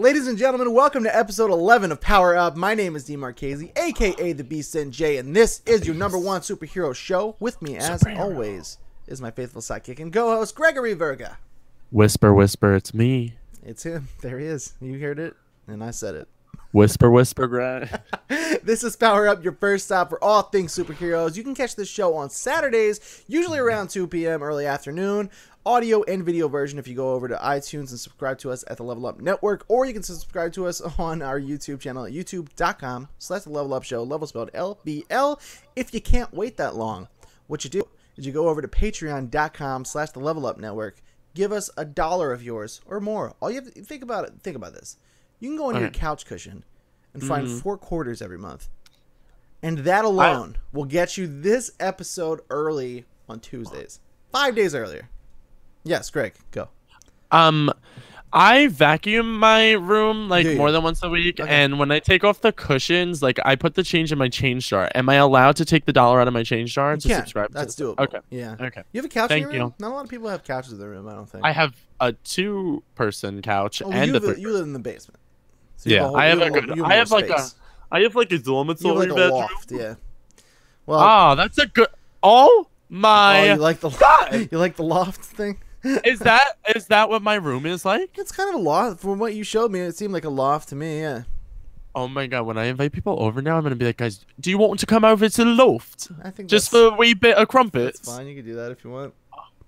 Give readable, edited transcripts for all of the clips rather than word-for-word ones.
Ladies and gentlemen, welcome to episode 11 of Power Up. My name is Marchese, aka the Beast J, and this is your number one superhero show. With me, as always, is my faithful sidekick and co-host, Gregory Virga. Whisper, whisper, it's me. It's him. There he is. You heard it, and I said it. Whisper, whisper, Greg. This is Power Up, your first stop for all things superheroes. You can catch this show on Saturdays, usually around 2 p.m., early afternoon. Audio and video version if you go over to iTunes and subscribe to us at the Level Up Network, or you can subscribe to us on our YouTube channel at youtube.com/the Level Up Show, level spelled LBL. If you can't wait that long, what you do is you go over to patreon.com/the Level Up Network. Give us $1 of yours or more. All you have to think about it. Think about this. You can go on your couch cushion and find 4 quarters every month, and that alone will get you this episode early on Tuesdays, 5 days earlier. Yes, Greg, go. I vacuum my room like Dude. more than once a week, and when I take off the cushions, like I put the change in my change jar. Am I allowed to take the $1 out of my change jar to subscribe? That's doable. Okay. Yeah. Okay. You have a couch in your room? You. Not a lot of people have couches in their room, I don't think. I have a 2-person couch and you a 3. You live in the basement. So Yeah, I have like a dormitory bedroom. Loft, yeah. Well, oh, that's a good. Oh my! you like the God. You like the loft thing? Is that what my room is like? It's kind of a loft. From what you showed me, it seemed like a loft to me. Yeah. Oh my God! When I invite people over now, I'm gonna be like, guys, do you want to come over to the loft? I think just for a wee bit of crumpets. That's fine. You can do that if you want.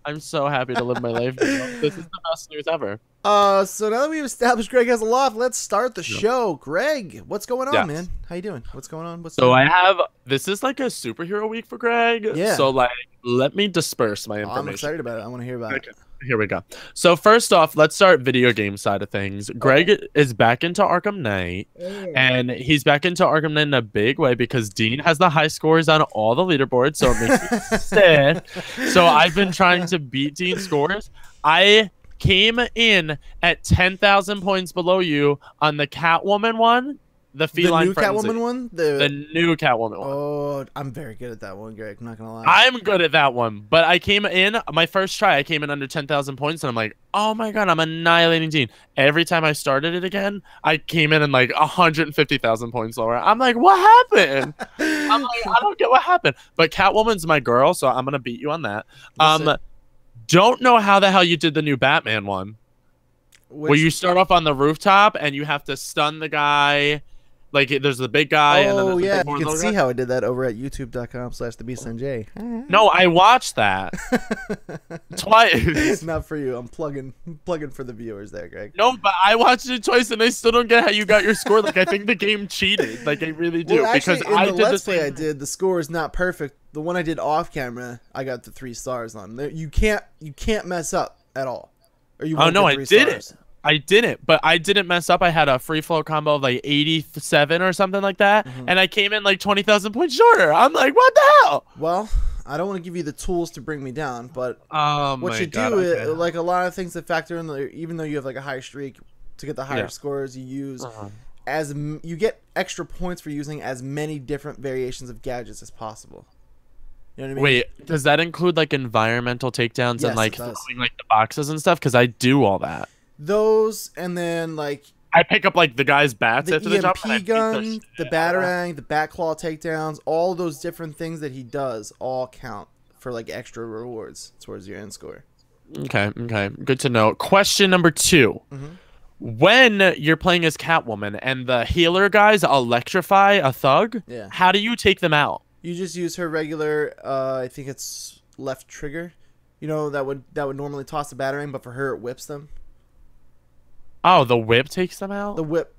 I'm so happy to live my life. This is the best news ever. So now that we've established Greg has a loft, let's start the show. Greg, what's going on, man? How you doing? What's going on? This is like a superhero week for Greg. Yeah. So like, let me disperse my information. I'm excited about it. I want to hear about it. Here we go. So first off, let's start video game side of things. Greg is back into Arkham Knight, and he's back into Arkham Knight in a big way because Dean has the high scores on all the leaderboards, so it makes me sad. So I've been trying to beat Dean's scores. I came in at 10,000 points below you on the Catwoman one. The feline new frenzy. Catwoman one? The new Catwoman one. Oh, I'm very good at that one, Greg. I'm not going to lie. I'm good at that one. But I came in, my first try, I came in under 10,000 points, and I'm like, oh my God, I'm annihilating Dean. Every time I started it again, I came in like 150,000 points lower. I'm like, what happened? I'm like, I don't get what happened. But Catwoman's my girl, so I'm going to beat you on that. Don't know how the hell you did the new Batman one. Where you start off on the rooftop, and you have to stun the guy. Like, there's the big guy. Oh, yeah. You can see how I did that over at youtube.com/thebeastnj. No, I watched that. Twice. Not for you. I'm plugging for the viewers there, Greg. No, but I watched it twice, and I still don't get how you got your score. Like, I think the game cheated. Like, I really do. Well, actually, because I in the did Let's Play I did, the score is not perfect. The one I did off camera, I got the 3 stars on. You can't mess up at all. Or you won't no, get 3 I did stars. it. I didn't, but I didn't mess up. I had a free flow combo of like 87 or something like that, and I came in like 20,000 points shorter. I'm like, what the hell? Well, I don't want to give you the tools to bring me down, but what you God, do is, like a lot of things that factor in, even though you have like a high streak, to get the higher scores, you use you get extra points for using as many different variations of gadgets as possible. You know what I mean? Wait, does that include like environmental takedowns and like throwing like the boxes and stuff? Because I do all that. Those, and then like I pick up like the guy's bats after the jump. The EMP gun, the batarang, the bat claw takedowns, all those different things that he does all count for like extra rewards towards your end score. Okay, good to know. Question number 2. When you're playing as Catwoman and the healer guys electrify a thug, how do you take them out? You just use her regular, I think it's left trigger. You know, that would normally toss the batarang, but for her it whips them. Oh, the whip takes them out? The whip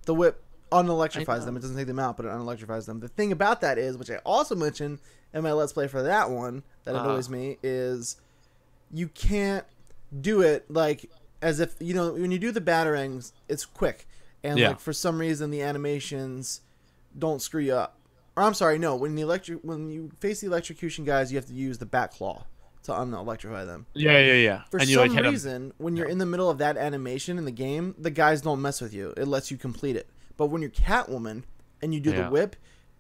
unelectrifies them. It doesn't take them out, but it unelectrifies them. The thing about that is, which I also mentioned in my Let's Play for that one, that annoys me, is you can't do it like as if, you know, when you do the batarangs, it's quick. And like for some reason the animations don't screw you up. Or I'm sorry, no, when you face the electrocution guys, you have to use the bat claw to unelectrify them. Yeah. For some reason, when you're in the middle of that animation in the game, the guys don't mess with you. It lets you complete it. But when you're Catwoman and you do the whip,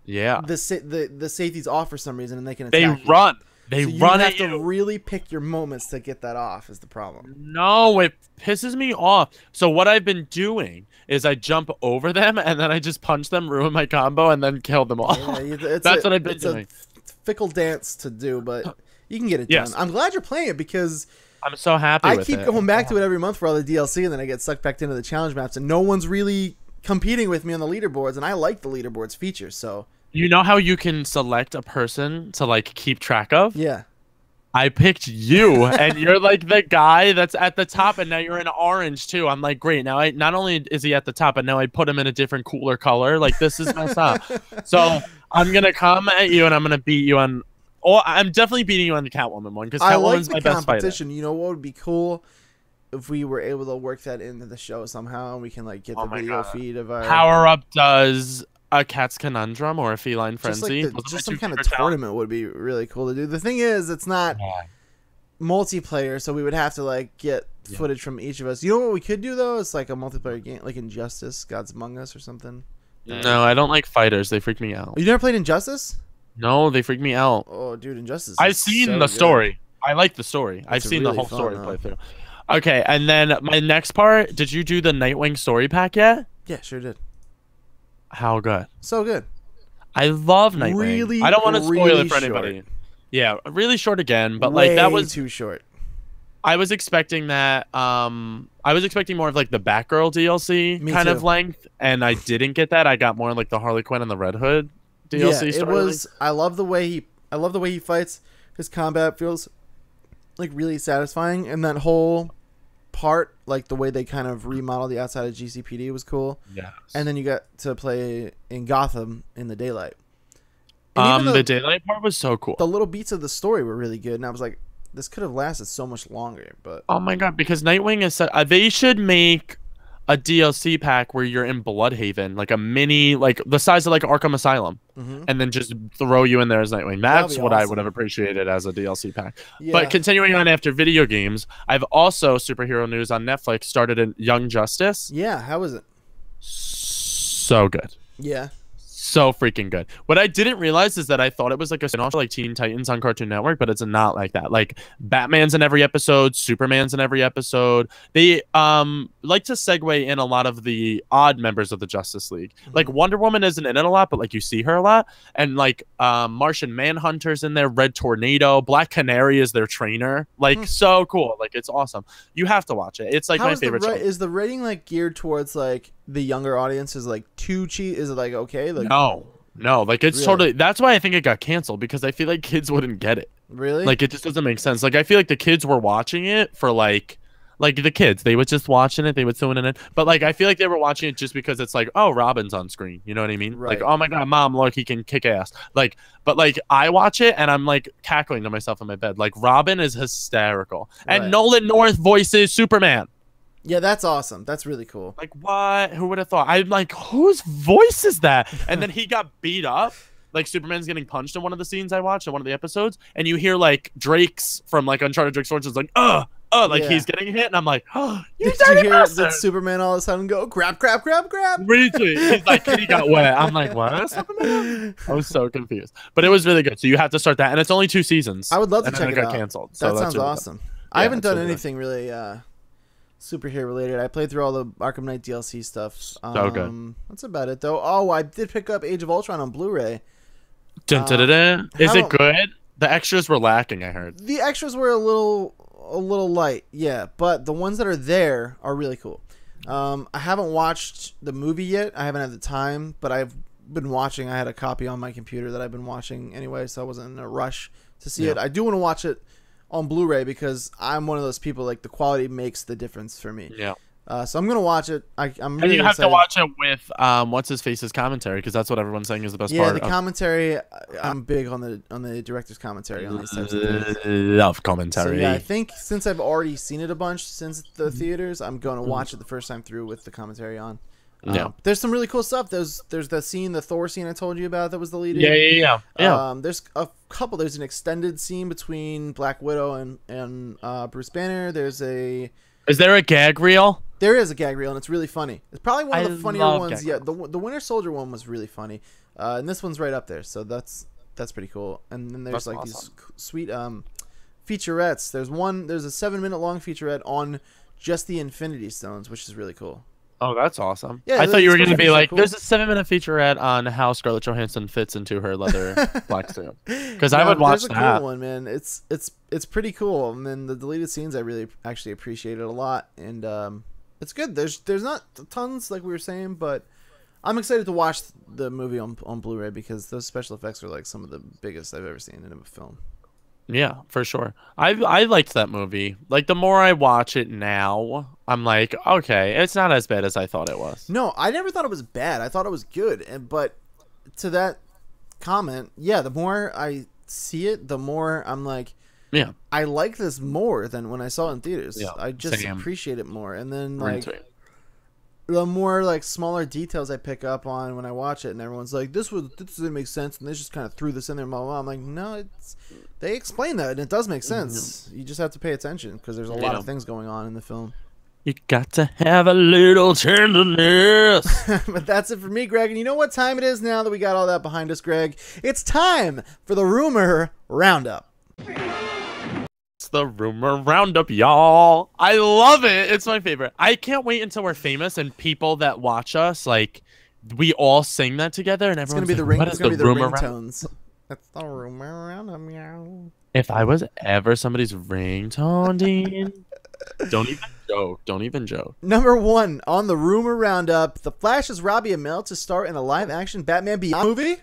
the safety's off for some reason and they can attack you. Run. They so you run have at to you. really pick your moments to get that off is the problem. No, it pisses me off. So what I've been doing is I jump over them and then I just punch them, ruin my combo, and then kill them all. Yeah, That's what I've been doing. A fickle dance to do, but you can get it Yes. done. I'm glad you're playing it because I'm so happy I with keep it. going back to it every month for all the DLC, and then I get sucked back into the challenge maps, and no one's really competing with me on the leaderboards, and I like the leaderboards feature, so... You know how you can select a person to, like, keep track of? Yeah. I picked you, and you're like the guy that's at the top, and now you're in orange too. I'm like, great. Now not only is he at the top, but now I put him in a different, cooler color. Like, this is messed up. So I'm gonna come at you, and I'm gonna beat you on. Oh, I'm definitely beating you on the Catwoman one because Catwoman's my best fighter. You know what would be cool if we were able to work that into the show somehow, and we can like get the video feed of our Power Up does a Cat's Conundrum or a Feline Frenzy. Just some kind of tournament would be really cool to do. The thing is, it's not multiplayer, so we would have to like get footage from each of us. You know what we could do though? It's like a multiplayer game, like Injustice, Gods Among Us, or something. No, I don't like fighters. They freak me out. You never played Injustice? No, they freak me out. Oh, dude, Injustice. I've seen the story. I like the story. I've seen the whole story playthrough. Okay, and then my next part. Did you do the Nightwing story pack yet? Yeah, sure did. How good? So good. I love Nightwing. Really, I don't want to spoil really it for anybody. Short. Yeah, really short again, but Way like that was too short. I was expecting that. I was expecting more of like the Batgirl DLC kind of length, and I didn't get that. I got more like the Harley Quinn and the Red Hood DLC. Yeah, it was. I love the way he fights. His combat feels like really satisfying, and that whole part, like the way they kind of remodel the outside of GCPD was cool. Yes. And then you got to play in Gotham in the daylight. And the daylight part was so cool. The little beats of the story were really good, and I was like, this could have lasted so much longer. But oh my god, because Nightwing is they should make a DLC pack where you're in Bloodhaven, like a mini, like the size of like Arkham Asylum, and then just throw you in there as Nightwing. That's what awesome. I would have appreciated as a DLC pack. Yeah. But continuing on after video games, I've also superhero news on Netflix started in Young Justice. Yeah, how is it? So good. Yeah. So freaking good. What I didn't realize is that I thought it was like a spin-off like Teen Titans on Cartoon Network, but it's not like that. Like Batman's in every episode, Superman's in every episode. They like to segue in a lot of the odd members of the Justice League. Like Wonder Woman isn't in it a lot, but like you see her a lot. And like Martian Manhunter's in there, Red Tornado, Black Canary is their trainer. Like so cool. Like it's awesome. You have to watch it. It's like my favorite show. Is the rating like geared towards like the younger audience? Is like too cheap? Is it like okay? Like no, like it's totally. That's why I think it got canceled, because I feel like kids wouldn't get it. Really? Like it just doesn't make sense. Like I feel like the kids were watching it for like the kids, they would just watching it, they would tune in it. But like I feel like they were watching it just because it's like, oh, Robin's on screen. You know what I mean? Right. Like, oh my god, mom, look, he can kick ass. Like, but like I watch it and I'm like cackling to myself in my bed. Like Robin is hysterical, and Nolan North voices Superman. Yeah, that's awesome. That's really cool. Like, what? Who would have thought? I'm like, whose voice is that? And then he got beat up. Like, Superman's getting punched in one of the scenes I watched in one of the episodes. And you hear, like, Drake's from, like, Uncharted Drake's Fortunes, like, like he's getting hit. And I'm like, oh, did you hear did Superman all of a sudden go, grab? Really? He's like, he got wet. I'm like, what? Superman? I was so confused. But it was really good. So you have to start that. And it's only 2 seasons. I would love to check it out. Got canceled. That sounds awesome. I haven't done anything really superhero related. I played through all the Arkham Knight DLC stuff. So good. That's about it though. Oh, I did pick up Age of Ultron on Blu-ray. Is it good? The extras were lacking, I heard. The extras were a little light, yeah, but the ones that are there are really cool. I haven't watched the movie yet. I haven't had the time, but I've been watching. I had a copy on my computer that I've been watching anyway, so I wasn't in a rush to see it. I do want to watch it on Blu-ray because I'm one of those people, like, the quality makes the difference for me. Yeah. So I'm gonna watch it. I'm really you have excited. to watch it with what's his face's commentary, because that's what everyone's saying is the best part. Yeah, the commentary. I'm big on the director's commentary on these types of things. Love commentary. So yeah, I think since I've already seen it a bunch since the theaters, I'm going to watch it the first time through with the commentary on. Yeah, there's some really cool stuff. There's the scene, the Thor scene I told you about that was the lead. Yeah. There's a couple. There's an extended scene between Black Widow and Bruce Banner. Is there a gag reel? There is a gag reel, and it's really funny. It's probably one of the funnier ones yet. The Winter Soldier one was really funny, and this one's right up there. So that's That's pretty cool. And then there's That's like awesome. these sweet featurettes. There's a 7-minute long featurette on just the Infinity Stones, which is really cool. Oh, that's awesome. Yeah, I thought you were going to be so like, cool. there's a 7-minute featurette on how Scarlett Johansson fits into her leather black suit. Because I would watch there's that. a cool one, man. It's pretty cool. And then the deleted scenes, I really actually appreciated a lot. And it's good. There's not tons, like we were saying, but I'm excited to watch the movie on Blu-ray because those special effects are like some of the biggest I've ever seen in a film. Yeah, for sure. I liked that movie. Like, the more I watch it now, I'm like, okay, it's not as bad as I thought it was. No, I never thought it was bad. I thought it was good. But to that comment, yeah, the more I see it, the more I'm like, yeah, I like this more than when I saw it in theaters. Yeah, I just same. appreciate it more. And then, like, the more, like, smaller details I pick up on when I watch it, and everyone's like, this didn't make sense, and they just kind of threw this in there, blah, blah, blah. I'm like, no, they explain that, and it does make sense. You just have to pay attention, because there's a lot of things going on in the film. You got to have a little tenderness. But that's it for me, Greg. And you know what time it is now that we got all that behind us, Greg? It's time for the Rumor Roundup. It's the Rumor Roundup, y'all. I love it. It's my favorite. I can't wait until we're famous and people that watch us, like, we all sing that together, and everyone's It's like, gonna be the ringtones. That's the Rumor Roundup, meow. If I was ever somebody's ringtone, Dean, don't even joke. Don't even joke. Number 1 on the Rumor Roundup: The Flash is Robbie Amell to star in a live-action Batman Beyond movie.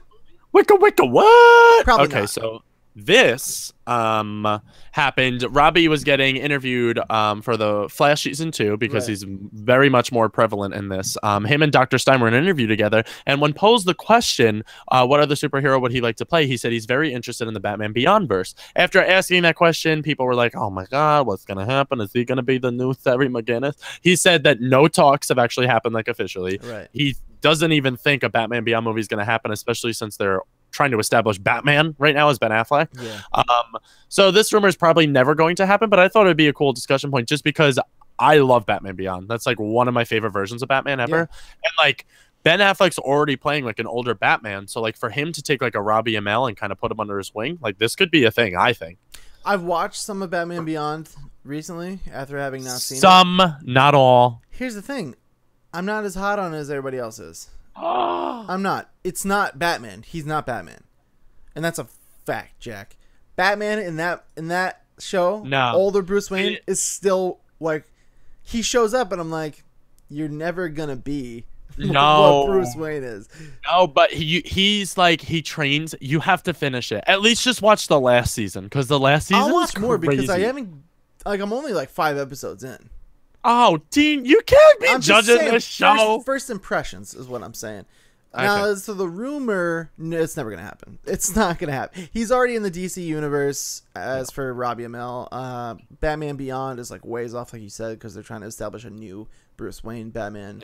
Wicca, wicca, what? Probably okay, not. so this happened. Robbie was getting interviewed for the Flash season 2 because he's very much more prevalent in this. Him and Dr. Stein were in an interview together, and when posed the question, what other superhero would he like to play, he said he's very interested in the Batman Beyond verse. After asking that question, people were like, oh my god, what's gonna happen? Is he gonna be the new Terry McGinnis? He said that no talks have actually happened, like, officially. He doesn't even think a Batman Beyond movie is gonna happen, especially since they're trying to establish Batman right now as Ben Affleck. So this rumor is probably never going to happen, but I thought it'd be a cool discussion point just because I love Batman Beyond. That's like one of my favorite versions of Batman ever. And like Ben Affleck's already playing like an older Batman, so like for him to take like a Robbie Amell and kind of put him under his wing, like this could be a thing, I think. I've watched some of Batman Beyond recently after having not seen it. Not all. Here's the thing. I'm not as hot on it as everybody else is. I'm not. It's not Batman. He's not Batman. And that's a fact, Jack. Batman in that show, older Bruce Wayne, is still like, he shows up and I'm like, you're never gonna be what Bruce Wayne is. No, but he's like, he trains. You have to finish it. At least just watch the last season, because the last season I'll watch more crazy. because I haven't, like, I'm only like 5 episodes in. Oh, Dean, you can't be judging this show. First impressions is what I'm saying. Now, so the rumor, no, it's never going to happen. It's not going to happen. He's already in the DC universe. As for Robbie Amell, Batman Beyond is like ways off, like you said, because they're trying to establish a new Bruce Wayne Batman.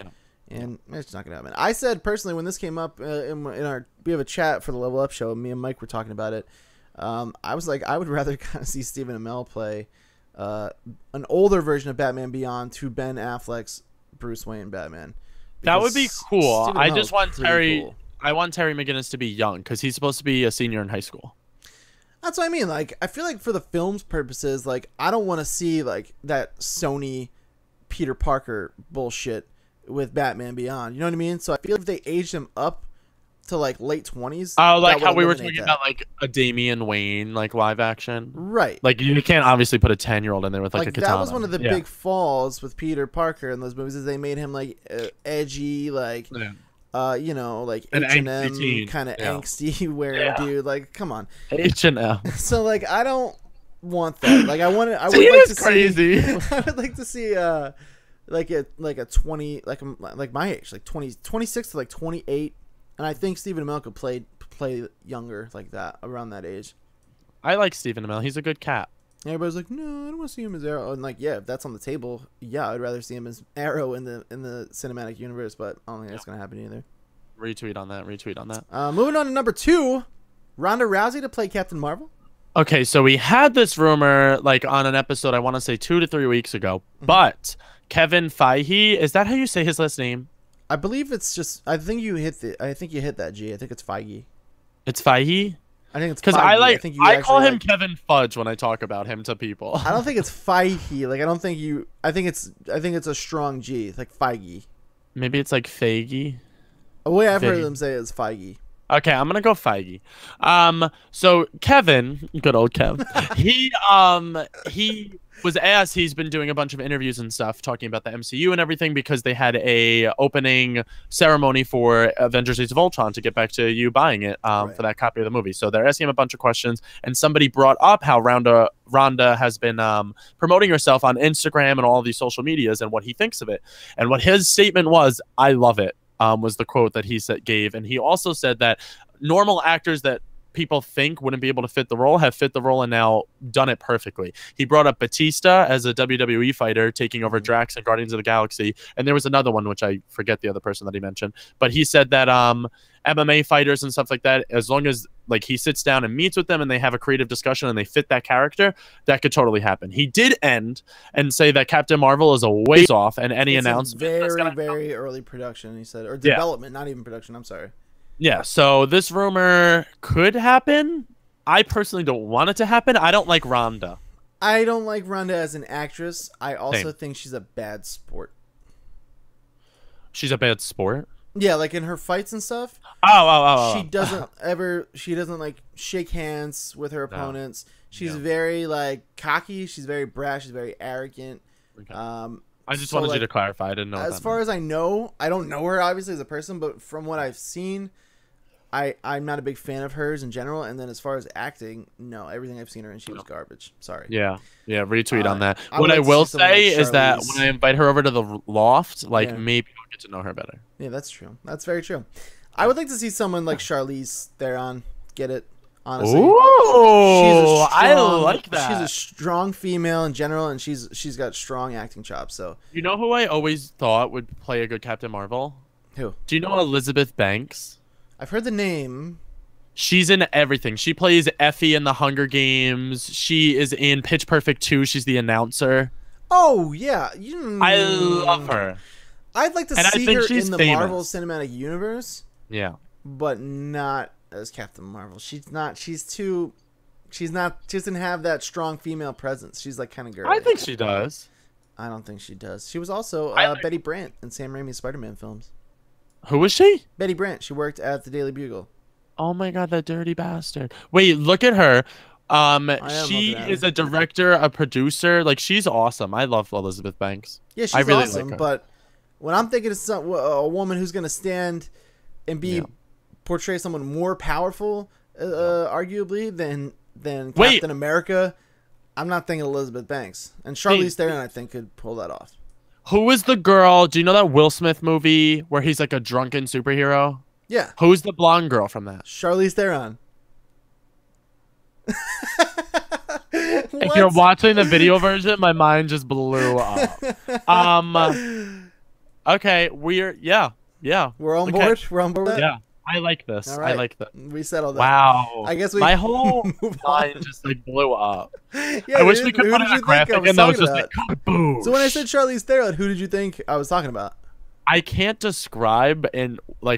And it's not going to happen. I said, personally, when this came up in our, we have a chat for the Level Up show, me and Mike were talking about it. I was like, I would rather kind of see Stephen Amell play an older version of Batman Beyond to Ben Affleck's Bruce Wayne Batman. That would be cool. Stephen I Amell just want Terry. cool. I want Terry McGinnis to be young because he's supposed to be a senior in high school. That's what I mean. Like, I feel like for the film's purposes, like, I don't want to see like that Sony Peter Parker bullshit with Batman Beyond. You know what I mean? So I feel if they aged him up to like late 20s. Oh, like how we were talking about like a Damian Wayne like live action. Right. Like you can't obviously put a 10-year-old in there with like a katana. That was one of the big falls with Peter Parker in those movies, is they made him like edgy, like you know, like H&M kind of angsty wearing dude. Like, come on. H&M. So like I don't want that. Like I would like to crazy. see I would like to see like a 20 like my age, like 26 to like 28. And I think Stephen Amell could play younger like that, around that age. I like Stephen Amell. He's a good cat. Everybody's like, no, I don't want to see him as Arrow. And like, yeah, if that's on the table, yeah, I'd rather see him as Arrow in the cinematic universe. But I don't think that's gonna happen either. Retweet on that. Moving on to number 2, Ronda Rousey to play Captain Marvel. Okay, so we had this rumor like on an episode, I want to say 2 to 3 weeks ago. But Kevin Feige, is that how you say his last name? I believe it's just. I think you hit that G. I think it's Feige. It's Feige. I think it's because Feige. I call him Kevin Fudge when I talk about him to people. I don't think it's Feige. Like, I don't think you. I think it's a strong G. It's like Feige. Maybe it's like Feige. The way I've heard them say it is Feige. Okay, I'm gonna go Feige. So Kevin, good old Kev, he was asked. He's been doing a bunch of interviews and stuff, talking about the MCU and everything, because they had a opening ceremony for Avengers: Age of Ultron to get back to you buying it for that copy of the movie. So they're asking him a bunch of questions, and somebody brought up how Rhonda has been promoting herself on Instagram and all these social medias, and what he thinks of it. And what his statement was, "I love it." Was the quote that he gave. And he also said that normal actors that people think wouldn't be able to fit the role have fit the role and now done it perfectly. He brought up Batista as a WWE fighter taking over Drax and Guardians of the Galaxy. And there was another one, which I forget the other person that he mentioned. But he said that MMA fighters and stuff like that, as long as like he sits down and meets with them and they have a creative discussion and they fit that character, that could totally happen. He did end and say that Captain Marvel is a ways off, and any announcement very early production, he said, or development, not even production. I'm sorry. Yeah, so this rumor could happen. I personally don't want it to happen. I don't like Rhonda. I don't like Rhonda as an actress. I also think she's a bad sport. She's a bad sport? Yeah, like in her fights and stuff. She doesn't like shake hands with her opponents. She's very like cocky. She's very brash. She's very arrogant. Okay. I just wanted you to clarify. I didn't know. As far as I know, I don't know her obviously as a person, but from what I've seen, I'm not a big fan of hers in general. And then as far as acting, no, everything I've seen her in, she was garbage. Sorry. Yeah, retweet on that. What I will say is that when I invite her over to the loft, like maybe I'll get to know her better. Yeah, that's true. That's very true. I would like to see someone like Charlize Theron get it. Honestly, I like that. She's a strong female in general, and she's got strong acting chops. So you know who I always thought would play a good Captain Marvel? Who? Do you know Elizabeth Banks? I've heard the name. She's in everything. She plays Effie in the Hunger Games. She is in Pitch Perfect 2. She's the announcer. Oh yeah, I love her. I'd like to see her in the Marvel Cinematic Universe. Yeah, but not as Captain Marvel. She doesn't have that strong female presence. She's like kind of girly. I think she does. I don't think she does. She was also Betty Brant in Sam Raimi's Spider-Man films. Who was she? Betty Brant. She worked at the Daily Bugle. Oh my god, that dirty bastard. Wait, look at her. She is a director, a producer. Like, she's awesome. I love Elizabeth Banks. Yeah, she's really awesome. Like, but when I'm thinking of a woman who's going to stand and portray someone more powerful, arguably, than Captain America, I'm not thinking Elizabeth Banks. And Charlize Theron, I think, could pull that off. Who is the girl? Do you know that Will Smith movie where he's like a drunken superhero? Yeah. Who's the blonde girl from that? Charlize Theron. If you're watching the video version, my mind just blew up. Okay, we're on board. We're on board with that? Yeah, I like this. Right. I like that. We settled that. Wow. I guess my whole mind just like blew up. Yeah, I wish we could put in a graphic and that was just like boom. So when I said Charlize Theron, who did you think I was talking about? I can't describe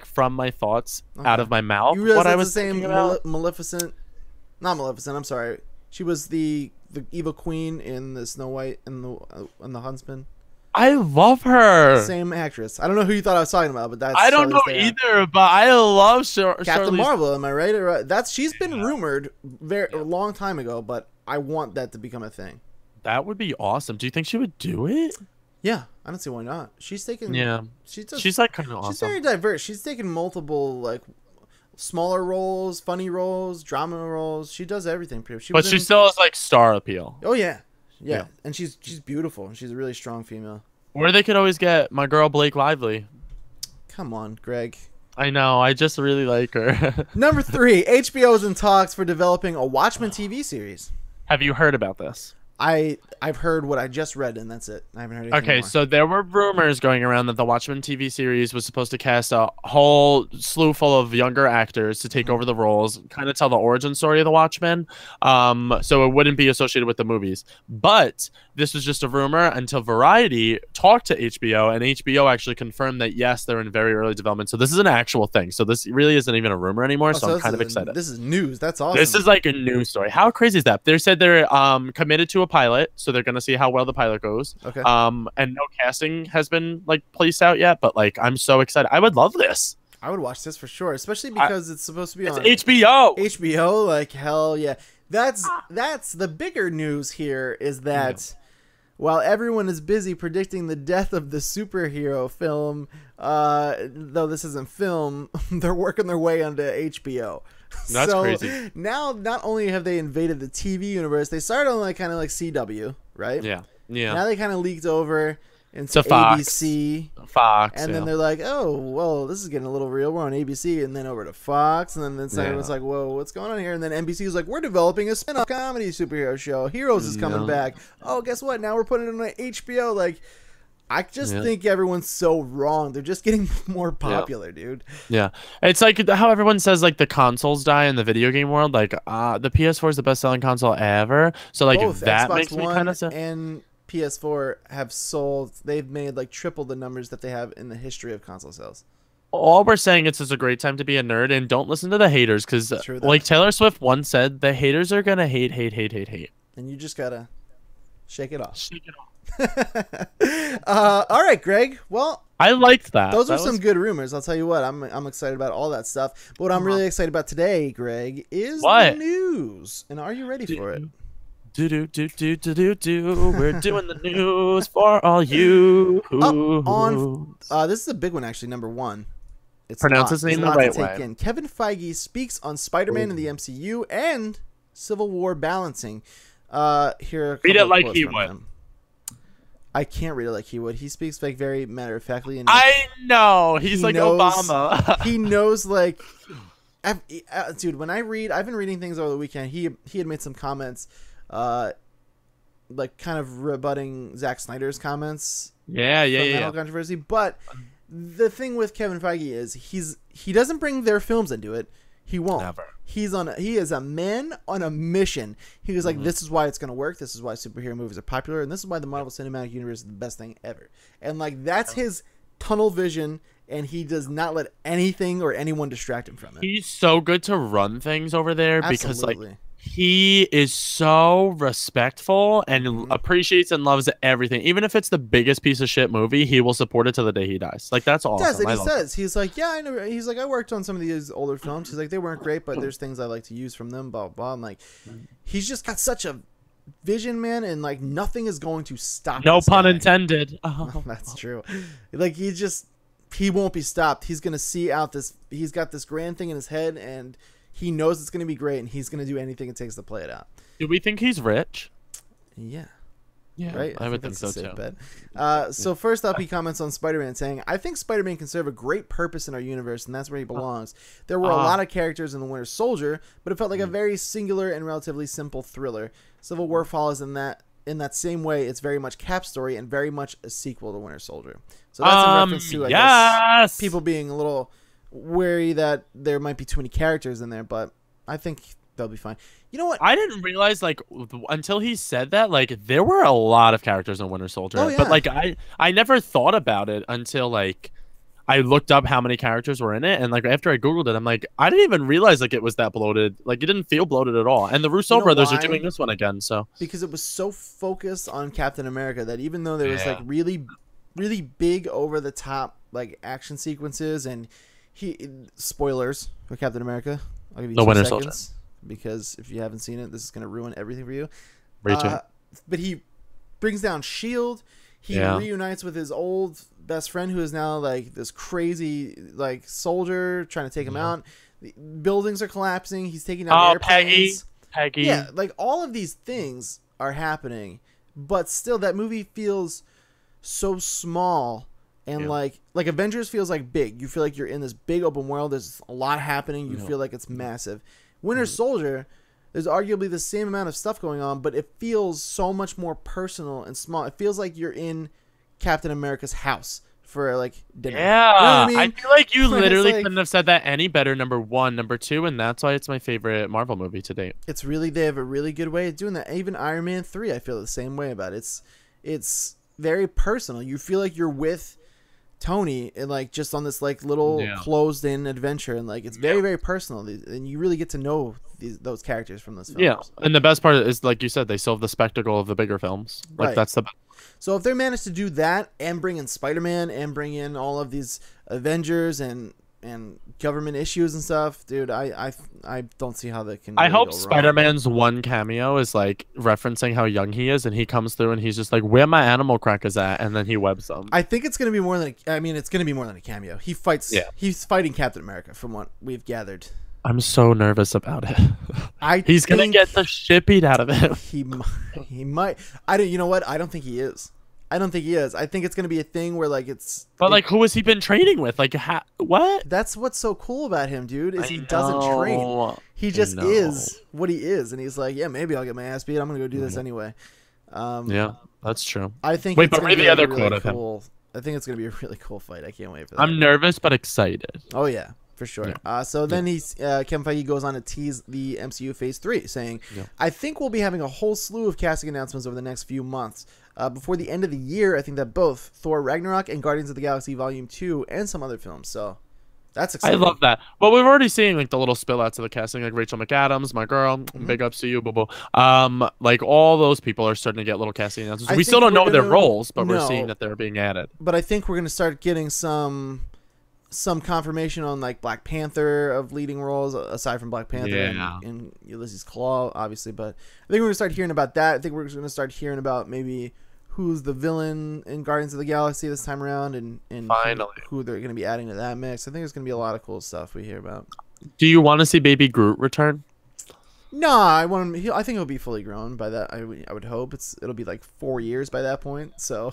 from my thoughts out of my mouth what I was saying. Maleficent, not Maleficent. I'm sorry. She was the evil queen in the Snow White and the Huntsman. I love her. Same actress. I don't know who you thought I was talking about, but that's I don't know either. But I love Captain Marvel. Am I right? She's been rumored a long time ago, but I want that to become a thing. That would be awesome. Do you think she would do it? Yeah, I don't see why not. She's taking. Yeah, she's like kind of awesome. She's very diverse. She's taken multiple like smaller roles, funny roles, drama roles. She does everything. But she still has like star appeal. Oh yeah. And she's beautiful. She's a really strong female. Or they could always get my girl Blake Lively. Come on, Greg. I know. I just really like her. Number 3, HBO is in talks for developing a Watchmen TV series. Have you heard about this? I've heard what I just read, and that's it. I haven't heard anything Okay, more. so there were rumors going around that the Watchmen TV series was supposed to cast a whole slew full of younger actors to take over the roles, kind of tell the origin story of the Watchmen, so it wouldn't be associated with the movies. But this was just a rumor until Variety talked to HBO, and HBO actually confirmed that, yes, they're in very early development. So this is an actual thing. So this really isn't even a rumor anymore, so I'm kind of excited. This is news. That's awesome. This is like a news story. How crazy is that? They said they're committed to a pilot, so they're going to see how well the pilot goes. Okay. And no casting has been like placed out yet, but like I'm so excited. I would love this. I would watch this for sure, especially because it's supposed to be on HBO. HBO, like hell yeah. That's the bigger news here is that while everyone is busy predicting the death of the superhero film, though this isn't film, they're working their way onto HBO. That's crazy. Now, not only have they invaded the TV universe, they started on like kind of like CW, right? Yeah. Yeah. Now they kind of leaked over into ABC, Fox, and then they're like, "Oh, well, this is getting a little real. We're on ABC, and then over to Fox, and then everyone's like, "Whoa, what's going on here?" And then NBC was like, "We're developing a spin-off comedy superhero show. Heroes is coming back. Oh, guess what? Now we're putting it on HBO." Like, I just think everyone's so wrong. They're just getting more popular, dude. Yeah, it's like how everyone says like the consoles die in the video game world. Like, the PS4 is the best-selling console ever. So like Both that Xbox makes me One kind of sad. and PS4 have sold. They've made like triple the numbers that they have in the history of console sales. All we're saying is it's a great time to be a nerd, and don't listen to the haters because, like Taylor Swift once said, the haters are gonna hate. And you just gotta shake it off. Shake it off. All right, Greg. Well, I liked that. Those are some good rumors. I'll tell you what. I'm excited about all that stuff. But what I'm really excited about today, Greg, is the news. And are you ready for it? We're doing the news for all you. This is a big one, actually. Number one. Pronounce his name the right way. Kevin Feige speaks on Spider-Man in the MCU and Civil War balancing. Here, read it like he would. I can't read it like he would. He speaks like very matter of factly. And I know he's like Obama. He knows like, dude. When I read, I've been reading things over the weekend. He had made some comments. Like kind of rebutting Zack Snyder's comments. Yeah. Controversy. But the thing with Kevin Feige is he doesn't bring their films into it. He won't. Never. He is a man on a mission. He was like, this is why it's going to work. This is why superhero movies are popular. And this is why the Marvel Cinematic Universe is the best thing ever. And like, that's his tunnel vision. And he does not let anything or anyone distract him from it. He's so good to run things over there. Absolutely. Because like he is so respectful and appreciates and loves everything. Even if it's the biggest piece of shit movie, he will support it to the day he dies. Like that's awesome. He does, and he says, he's like, yeah, I know. He's like, I worked on some of these older films. He's like, they weren't great, but there's things I like to use from them. Blah blah. I'm like, he's just got such a vision, man, and like nothing is going to stop. No pun intended. That's true. Like he won't be stopped. He's gonna see out this. He's got this grand thing in his head, and he knows it's going to be great, and he's going to do anything it takes to play it out. Do we think he's rich? Yeah. Yeah, right? I would think so too. So first up, he comments on Spider-Man saying, I think Spider-Man can serve a great purpose in our universe, and that's where he belongs. There were a lot of characters in The Winter Soldier, but it felt like a very singular and relatively simple thriller. Civil War follows in that same way. It's very much Cap's story and very much a sequel to Winter Soldier. So that's in reference to, I guess, people being a little wary that there might be too many characters in there, but I think they'll be fine. You know what? I didn't realize like until he said that like there were a lot of characters in Winter Soldier. Oh, yeah. But like I never thought about it until like I looked up how many characters were in it, and like after I googled it, I'm like, I didn't even realize like it was that bloated. Like it didn't feel bloated at all. And the Russo brothers are doing this one again, so because it was so focused on Captain America that even though there was like really big over the top like action sequences and spoilers for Captain America. I'll give you 2 seconds because if you haven't seen it, this is going to ruin everything for you. But he brings down S.H.I.E.L.D. He reunites with his old best friend who is now like this crazy like soldier trying to take him out. The buildings are collapsing. He's taking out airplanes. Peggy. Yeah, like all of these things are happening, but still that movie feels so small. And like Avengers feels like big. You feel like you're in this big open world. There's a lot happening. You feel like it's massive. Winter Soldier There's arguably the same amount of stuff going on, but it feels so much more personal and small. It feels like you're in Captain America's house for like dinner. Yeah, you know what I mean? I feel like you literally like, couldn't have said that any better. Number one, number two, and that's why it's my favorite Marvel movie to date. It's really, they have a really good way of doing that. Even Iron Man 3, I feel the same way about it. It's very personal. You feel like you're with Tony and like just on this like little closed in adventure, and like it's very very personal, and you really get to know those characters from those films. Yeah, and the best part is, like you said, they still have the spectacle of the bigger films. Like that's the. So if they manage to do that and bring in Spider-Man and bring in all of these Avengers and government issues and stuff, dude, I don't see how they can. I hope Spider-Man's one cameo is like referencing how young he is, and he comes through and he's just like, "Where my animal crackers at?" And then he webs them. I think it's gonna be more than. It's gonna be more than a cameo. He fights. Yeah. He's fighting Captain America, from what we've gathered. I'm so nervous about it. He's gonna get the shit beat out of him. He might. You know what? I don't think he is. I don't think he is. I think it's going to be a thing where like it's. But like, who has he been training with? Like, what? That's what's so cool about him, dude. Is he doesn't train. He just is what he is, and he's like, yeah, maybe I'll get my ass beat. I'm going to go do this anyway. Yeah, that's true. I think. Wait, but read the other quote of him. I think it's going to be a really cool fight. I can't wait for that. I'm nervous but excited. Oh yeah. For sure. Yeah. So then Kevin Feige goes on to tease the MCU Phase 3, saying, I think we'll be having a whole slew of casting announcements over the next few months. Before the end of the year, I think that both Thor Ragnarok and Guardians of the Galaxy Volume 2 and some other films. So that's exciting. I love that. Well, we've already seen like the little spill outs of the casting, like Rachel McAdams, my girl, big ups to you, boo. Like all those people are starting to get little casting announcements. We still don't know their roles, but we're seeing that they're being added. But I think we're going to start getting some confirmation on like Black Panther of leading roles aside from Black Panther and Ulysses Claw, obviously. But I think we're gonna start hearing about that. I think we're gonna start hearing about maybe who's the villain in Guardians of the Galaxy this time around, and finally who they're gonna be adding to that mix. I think there's gonna be a lot of cool stuff we hear about. Do you want to see Baby Groot return? No, I think he'll be fully grown by that. I would hope it'll be like 4 years by that point. So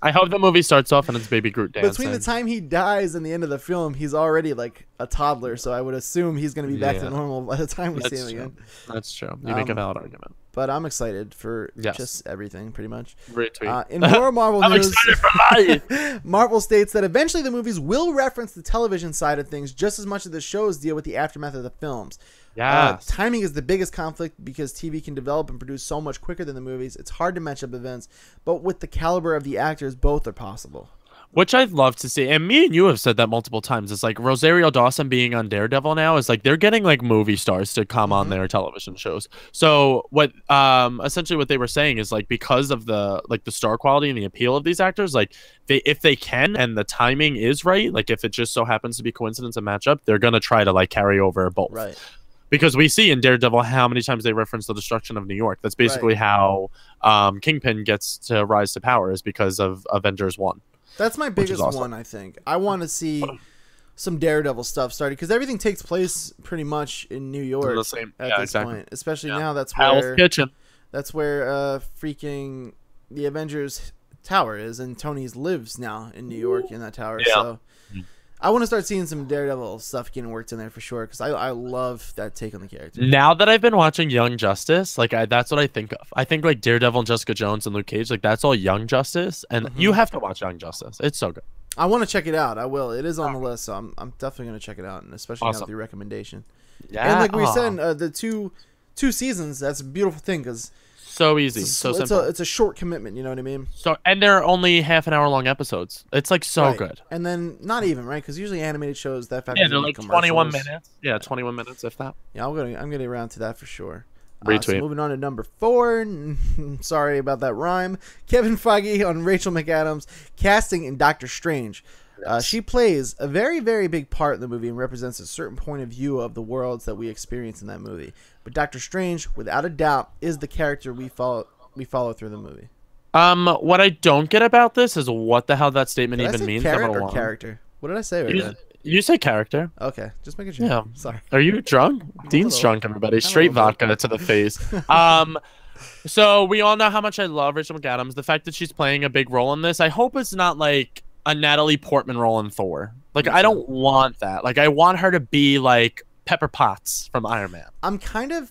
I hope the movie starts off and it's Baby Groot dancing. Between the time he dies and the end of the film, he's already like a toddler. So I would assume he's going to be back to normal by the time we see him again. That's true. You make a valid argument. But I'm excited for just everything, pretty much. Retweet. In more Marvel news, excited for life. Marvel states that eventually the movies will reference the television side of things just as much as the shows deal with the aftermath of the films. Timing is the biggest conflict because TV can develop and produce so much quicker than the movies. It's hard to match up events, but with the caliber of the actors, both are possible. Which I'd love to see. And me and you have said that multiple times. It's like Rosario Dawson being on Daredevil now is like they're getting like movie stars to come on their television shows. So what essentially what they were saying is like because of the star quality and the appeal of these actors, like if they can and the timing is right, like if it just so happens to be coincidence and match up, they're gonna try to like carry over both. Right. Because we see in Daredevil how many times they reference the destruction of New York. That's basically how Kingpin gets to rise to power is because of Avengers 1. That's my biggest one, I think. I want to see some Daredevil stuff started because everything takes place pretty much in New York at this point. Especially now that's where Kitchen. That's where freaking the Avengers Tower is, and Tony's lives now in New York in that tower. Yeah. So I want to start seeing some Daredevil stuff getting worked in there for sure because I love that take on the character. Now that I've been watching Young Justice, like that's what I think of. I think like Daredevil, Jessica Jones, and Luke Cage, like that's all Young Justice, and you have to watch Young Justice. It's so good. I want to check it out. I will. It is on the list, so I'm definitely going to check it out, and especially now with your recommendation. Yeah. And like we said, the two seasons, that's a beautiful thing because so easy, so simple. It's a short commitment, you know what I mean? So and they're only half-an-hour long episodes. It's like so good. And then not even right because usually animated shows that they're like 21 minutes. Yeah, 21 minutes if that. Yeah, I'm getting around to that for sure. Retweet. So moving on to number 4. Sorry about that rhyme. Kevin Feige on Rachel McAdams casting in Doctor Strange. She plays a very, very big part in the movie and represents a certain point of view of the worlds that we experience in that movie. But Doctor Strange, without a doubt, is the character we follow through the movie. What I don't get about this is what the hell that statement even means. Character or character? What did I say right now? You say character. Okay, just making sure. Yeah. Sorry. Are you drunk? Dean's drunk, everybody. Straight vodka to the face. So we all know how much I love Rachel McAdams. The fact that she's playing a big role in this, I hope it's not like a Natalie Portman role in Thor. Like, I don't want that. Like, I want her to be like Pepper Potts from Iron Man. I'm kind of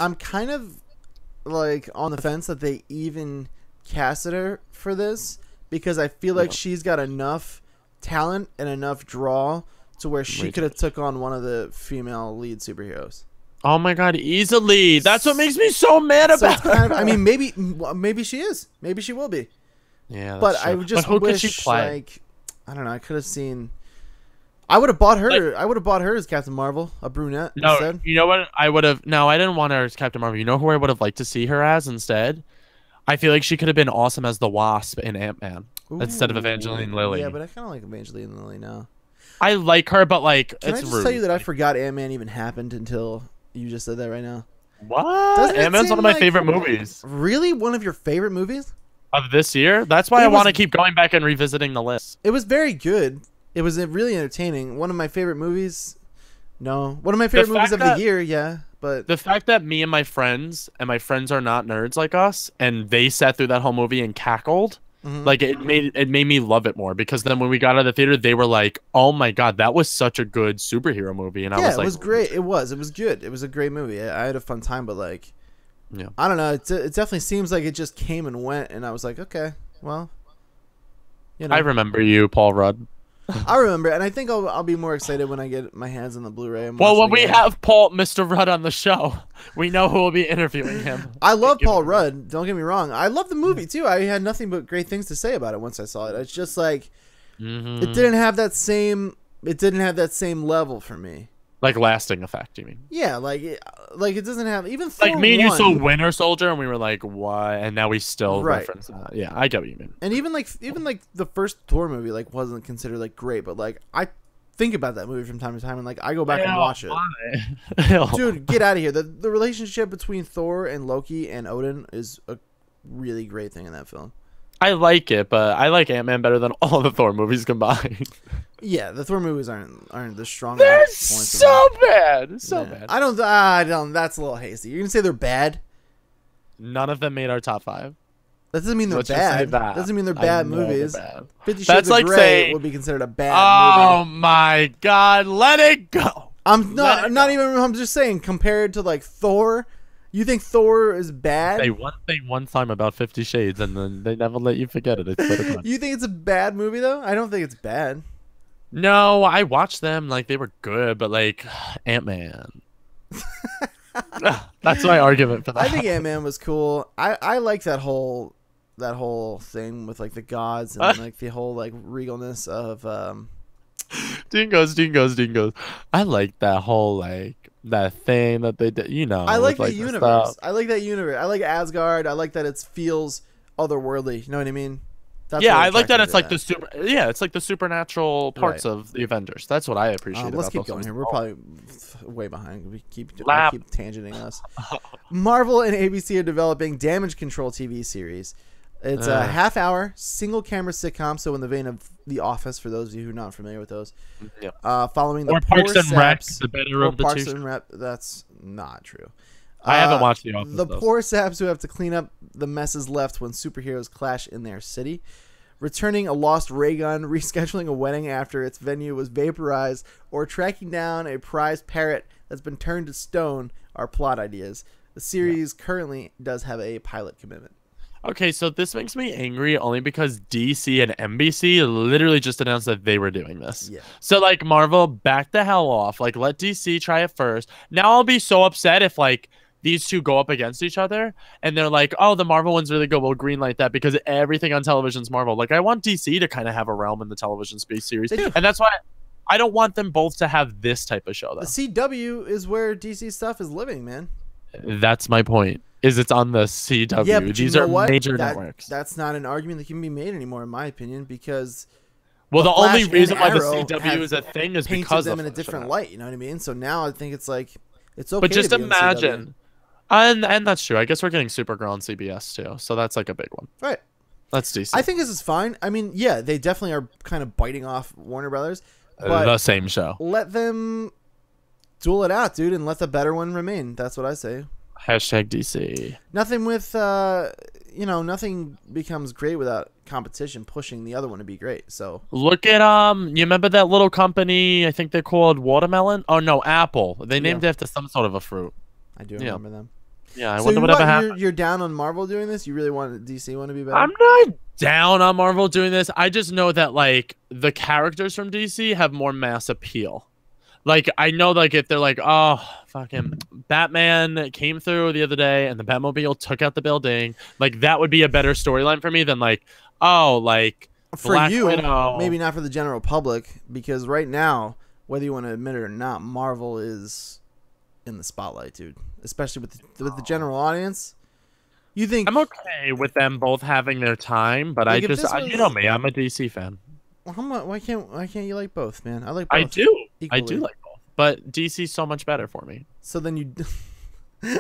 I'm kind of like on the fence that they even casted her for this because I feel like she's got enough talent and enough draw to where she could have took on one of the female lead superheroes. Oh my god, easily. That's what makes me so mad about her. Kind of, I mean, maybe she is. Maybe she will be. Yeah, but true. I would just wish, like, I don't know. I could have seen. I would have bought her. Like, I would have bought her as Captain Marvel, a brunette. No, instead. You know what? I would have. No, I didn't want her as Captain Marvel. You know who I would have liked to see her as instead? I feel like she could have been awesome as the Wasp in Ant-Man instead of Evangeline Lilly. Yeah, but I kind of like Evangeline Lilly now. I like her, but like, Can it's I just rude. tell you that I forgot Ant-Man even happened until you just said that right now? What? Ant-Man's one of my favorite movies. Really? One of your favorite movies? Of this year? That's why I want to keep going back and revisiting the list. It was very good. It was really entertaining. One of my favorite movies. No. One of my favorite movies of the year, yeah. But the fact that me and my friends are not nerds like us, and they sat through that whole movie and cackled, like it made me love it more, because then when we got out of the theater, they were like, "Oh my god, that was such a good superhero movie," and I was like, "Yeah, it was great. It was good. It was a great movie. I had a fun time, but like, yeah, I don't know. It definitely seems like it just came and went, and I was like, okay, well, you know, I remember you, Paul Rudd. I remember, and I think I'll be more excited when I get my hands on the Blu-ray. Well, when we have Mr. Rudd on the show, we know who will be interviewing him. I love Paul Rudd. Don't get me wrong. I love the movie too. I had nothing but great things to say about it once I saw it. It's just like it didn't have that same. It didn't have that same level for me. Like lasting effect, you mean? Yeah, like it doesn't have even Thor like me and 1, you saw Winter Soldier, and we were like, "What?" And now we still reference that. Yeah, I get what you mean. And even like the first Thor movie like wasn't considered like great, but like I think about that movie from time to time, and like I go back and watch it. Dude, get out of here! The relationship between Thor and Loki and Odin is a really great thing in that film. I like it, but I like Ant-Man better than all the Thor movies combined. Yeah, the Thor movies aren't the strongest. They're so bad. So bad. I don't. That's a little hasty. You're gonna say they're bad? None of them made our top 5. That doesn't mean they're bad. That doesn't mean they're bad movies. Bad. 50 Shades of Grey would be considered a bad movie. Oh movie. my god, let it go. I'm just saying, compared to like Thor. You think Thor is bad? Say one time about 50 Shades, and then they never let you forget it. You think it's a bad movie, though? I don't think it's bad. No, I watched them. Like, they were good, but, like, Ant-Man. That's my argument for that. I think Ant-Man was cool. I like that whole thing with, like, the gods and, like, the whole, like, regalness of... Dingos. I like that whole, like... that thing that they did, you know. I like the universe. I like that universe. I like Asgard. I like that it feels otherworldly. You know what I mean? That's I like that it's like the super. Yeah, it's like the supernatural parts of the Avengers. That's what I appreciate. Let's keep going here. We're probably way behind. We keep tangenting us. Marvel and ABC are developing Damage Control TV series. It's a half-hour single-camera sitcom, so in the vein of The Office, for those of you who are not familiar with those. Following the Parks and Rec, the better of the Parks two. and Rec, that's not true. I haven't watched The Office. The poor saps who have to clean up the messes left when superheroes clash in their city. Returning a lost ray gun, rescheduling a wedding after its venue was vaporized, or tracking down a prized parrot that's been turned to stone are plot ideas. The series currently does have a pilot commitment. Okay, so this makes me angry only because DC and NBC literally just announced that they were doing this. Yeah. So, like, Marvel, back the hell off. Like, let DC try it first. Now I'll be so upset if, like, these two go up against each other and they're like, oh, the Marvel one's really good. We'll greenlight that because everything on television is Marvel. Like, I want DC to kind of have a realm in the television space series. And that's why I don't want them both to have this type of show, though. The CW is where DC stuff is living, man. That's my point. It's on the CW. Yeah, but these are major networks. That's not an argument that can be made anymore, in my opinion, because the only reason why the CW is a thing is because of them in a different light. You know what I mean? So now I think it's like it's okay. But just imagine, and that's true. I guess we're getting Supergirl on CBS too, so that's like a big one. Right. That's decent. I think this is fine. I mean, yeah, they definitely are kind of biting off Warner Brothers, but the same show. Let them duel it out, dude, and let the better one remain. That's what I say. Hashtag DC. Nothing with, nothing becomes great without competition pushing the other one to be great. So look at you remember that little company? I think they're called Watermelon. Oh no, Apple. They named it after some sort of a fruit. I do remember them. Yeah, I So wonder whatever happened. you're down on Marvel doing this? You really want DC want to be better? I'm not down on Marvel doing this. I just know that like the characters from DC have more mass appeal. Like I know like if they're like, oh fucking Batman came through the other day and the Batmobile took out the building, like that would be a better storyline for me than like, oh like for Black you, Widow. maybe not for the general public, because right now, whether you want to admit it or not, Marvel is in the spotlight, dude. Especially with the general audience. You think I'm okay with them both having their time, but like you know me, I'm a DC fan. Why can't you like both, man? I like both. I do. Equally. I do like both. But DC's so much better for me. So then you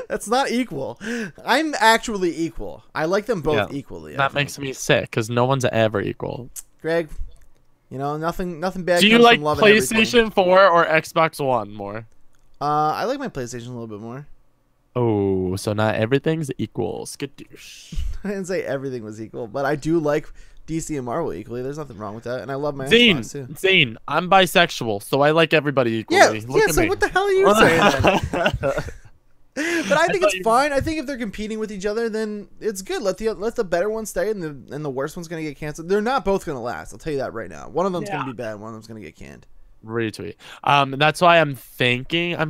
that's not equal. I'm actually equal. I like them both equally. That makes me sick because no one's ever equal. Greg, you know, nothing bad. Do you comes like from loving PlayStation 4 or Xbox One more? I like my PlayStation a little bit more. Oh, so not everything's equal. Skadoosh. I didn't say everything was equal, but I do like DC and Marvel equally. There's nothing wrong with that, and I love my Xbox too. Zane, I'm bisexual, so I like everybody equally. Yeah, so what the hell are you saying then? But I think it's fine. I think if they're competing with each other, then it's good. Let the better one stay, and the worst one's gonna get canceled. They're not both gonna last. I'll tell you that right now. One of them's gonna be bad. One of them's gonna get canned. Retweet. That's why I'm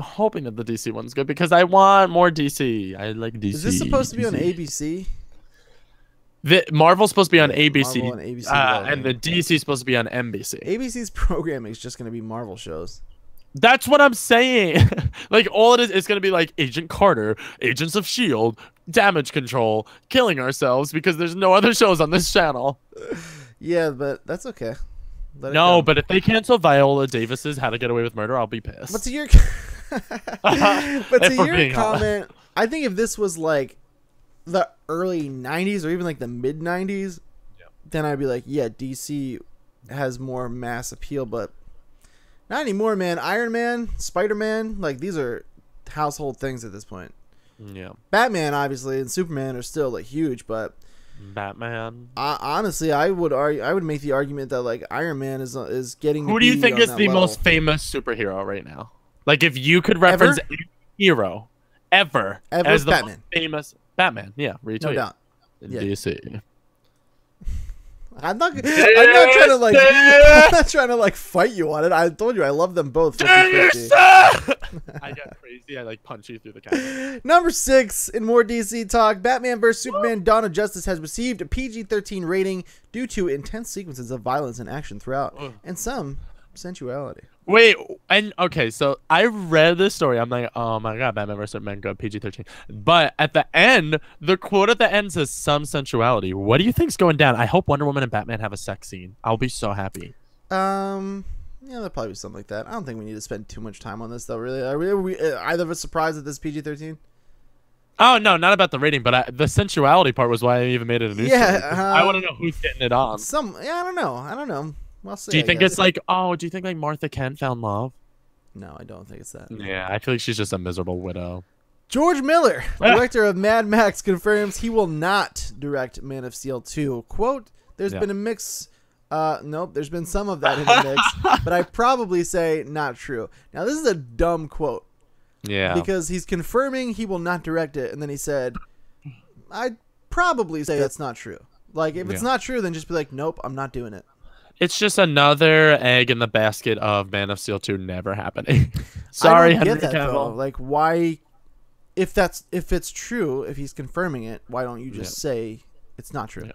hoping that the DC one's good because I want more DC. I like DC. Is this supposed to be on ABC? The Marvel's supposed to be on ABC, Marvel and ABC and the DC is supposed to be on NBC. ABC's programming is just going to be Marvel shows. That's what I'm saying. Like all it is, it's going to be like Agent Carter, Agents of S.H.I.E.L.D., Damage Control, killing ourselves because there's no other shows on this channel. Yeah, but that's okay. No, but if they cancel Viola Davis's How to Get Away with Murder, I'll be pissed. But to your comment, I think if this was like the early 90s or even like the mid 90s, then I'd be like, yeah, DC has more mass appeal, but not anymore, man. Iron Man, Spider-Man, like these are household things at this point. Yeah. Batman, obviously, and Superman are still like huge, but Batman. Honestly, I would make the argument that like Iron Man is getting. Who do you think is the most famous superhero right now? Like, if you could reference a hero ever as the Batman. most famous Batman, yeah, retweet. No doubt. In DC. I'm not trying to like fight you on it. I told you I love them both. 50-50. I got crazy. I like punch you through the camera. Number 6 in more DC talk. Batman vs Superman: Dawn of Justice has received a PG-13 rating due to intense sequences of violence and action throughout, and some sensuality. Wait, and okay, so I read this story. I'm like, oh my god, Batman vs Superman, go PG-13. But at the end, the quote at the end says some sensuality. What do you think's going down? I hope Wonder Woman and Batman have a sex scene. I'll be so happy. Yeah, there'll probably be something like that. I don't think we need to spend too much time on this, though. Really, are we either of us surprised that this PG-13? Oh no, not about the rating, but the sensuality part was why I even made it a news story. I want to know who's getting it on. I don't know. We'll see. Do you think it's like, do you think like Martha Kent found love? No, I don't think it's that. Yeah, I feel like she's just a miserable widow. George Miller, director of Mad Max, confirms he will not direct Man of Steel 2. Quote, there's been a mix. Nope, there's been some of that in the mix, but I probably say not true. Now, this is a dumb quote. Yeah. Because he's confirming he will not direct it, and then he said, I'd probably say that's not true. Like, if it's not true, then just be like, nope, I'm not doing it. It's just another egg in the basket of Man of Steel 2 never happening. Sorry, I don't get that, though. Like, why, if it's true, if he's confirming it, why don't you just say it's not true? Yeah.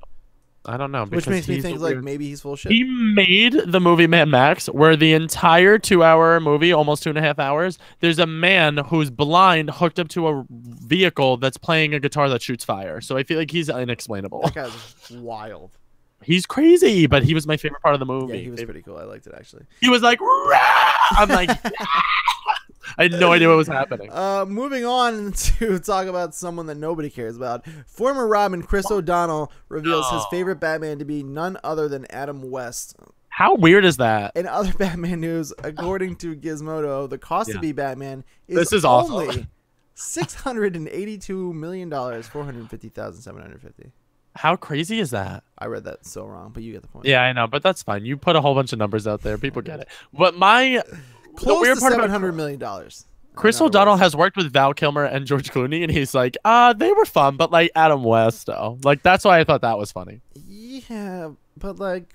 I don't know. Which makes me think like maybe he's full of shit. He made the movie Mad Max, where the entire 2-hour movie, almost 2.5 hours, there's a man who's blind hooked up to a vehicle that's playing a guitar that shoots fire. So I feel like he's inexplainable. That guy's wild. He's crazy, but he was my favorite part of the movie. Yeah, he was pretty cool. I liked it, actually. He was like, rah! I'm like, I had no idea what was happening. Moving on to talk about someone that nobody cares about. Former Robin Chris O'Donnell reveals his favorite Batman to be none other than Adam West. How weird is that? In other Batman news, according to Gizmodo, the cost to be Batman is only $682 million, $450,750. How crazy is that? I read that so wrong, but you get the point. Yeah, I know, but that's fine. You put a whole bunch of numbers out there. People get it. But the close weird to part $700 million. Chris Otherwise. O'Donnell has worked with Val Kilmer and George Clooney, and he's like, they were fun, but like Adam West, though. Like, that's why I thought that was funny. Yeah, but like...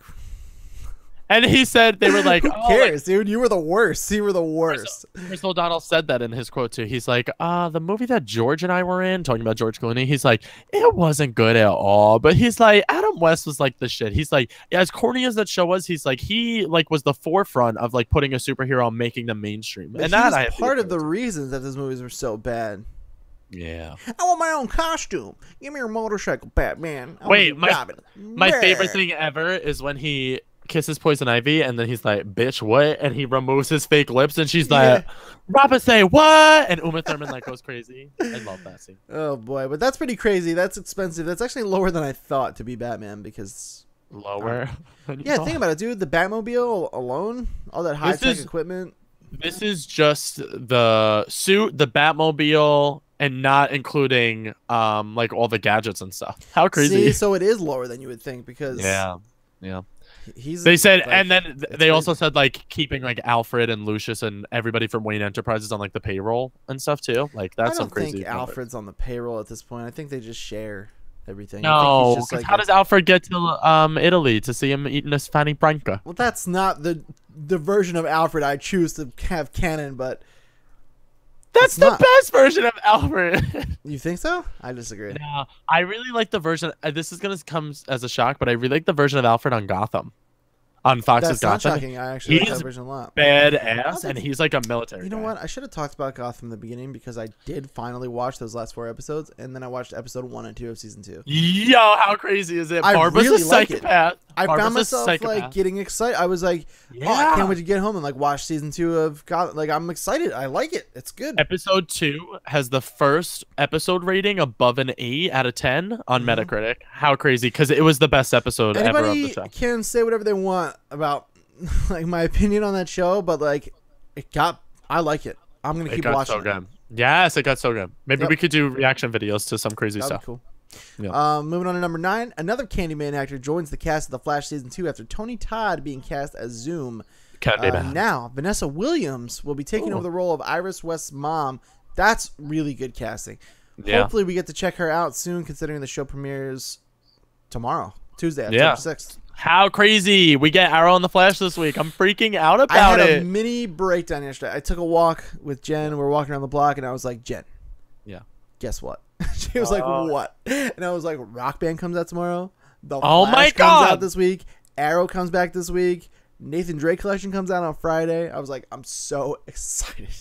And he said they were like, who cares, dude? You were the worst. You were the worst. Chris O'Donnell said that in his quote too. He's like, the movie that George and I were in, talking about George Clooney, he's like, it wasn't good at all. But he's like, Adam West was like the shit. He's like, yeah, as corny as that show was, he's like, he like was the forefront of like putting a superhero and making them mainstream. But and that I part of the reasons that those movies were so bad. Yeah. I want my own costume. Give me your motorcycle, Batman. Wait, my favorite thing ever is when he kisses Poison Ivy and then he's like, bitch, what? And he removes his fake lips and she's like, Robert say what? And Uma Thurman like goes crazy. I love that scene. Oh boy, but that's pretty crazy. That's expensive. That's actually lower than I thought to be Batman because lower. Yeah, think about it, dude. The Batmobile alone, all that high tech equipment. This is just the suit, the Batmobile, and not including like all the gadgets and stuff. How crazy! See, so it is lower than you would think because yeah. They said, like, and then they also said like keeping like Alfred and Lucius and everybody from Wayne Enterprises on like the payroll and stuff too. Like that's some crazy. I don't think Alfred's on the payroll at this point. I think they just share everything. No, because how does Alfred get to Italy to see him eating this Fanny Branca? Well, that's not the version of Alfred I choose to have canon, but that's the best version of Alfred. You think so? I disagree. No, I really like the version. This is gonna come as a shock, but I really like the version of Alfred on Gotham. On Fox's Gotham. That's not shocking. I actually like that version a lot. Badass, and he's like a military. You know what? I should have talked about Gotham in the beginning because I did finally watch those last 4 episodes, and then I watched episode 1 and 2 of season 2. Yo, how crazy is it? Barbara's a psychopath. I found myself like getting excited. I was like, oh, I can't wait to get home and like watch season 2 of Gotham. Like, I'm excited. I like it. It's good. Episode 2 has the first episode rating above an 8 out of 10 on Metacritic. How crazy? Because it was the best episode ever of the show. Can say whatever they want about like my opinion on that show, but like I like it. I'm gonna keep watching. It got so good. Yes, it got so good. Maybe we could do reaction videos to some crazy stuff. Cool. Yeah. Moving on to number 9, another Candyman actor joins the cast of The Flash season 2 after Tony Todd being cast as Zoom. Now Vanessa Williams will be taking over the role of Iris West's mom. That's really good casting. Hopefully we get to check her out soon, considering the show premieres tomorrow, Tuesday, October 6th. How crazy. We get Arrow and the Flash this week. I'm freaking out about it. I had a mini breakdown yesterday. I took a walk with Jen. We were walking around the block, and I was like, Jen, guess what? She was like, what? And I was like, Rock Band comes out tomorrow. The Flash comes out this week. Arrow comes back this week. Nathan Drake Collection comes out on Friday. I was like, I'm so excited.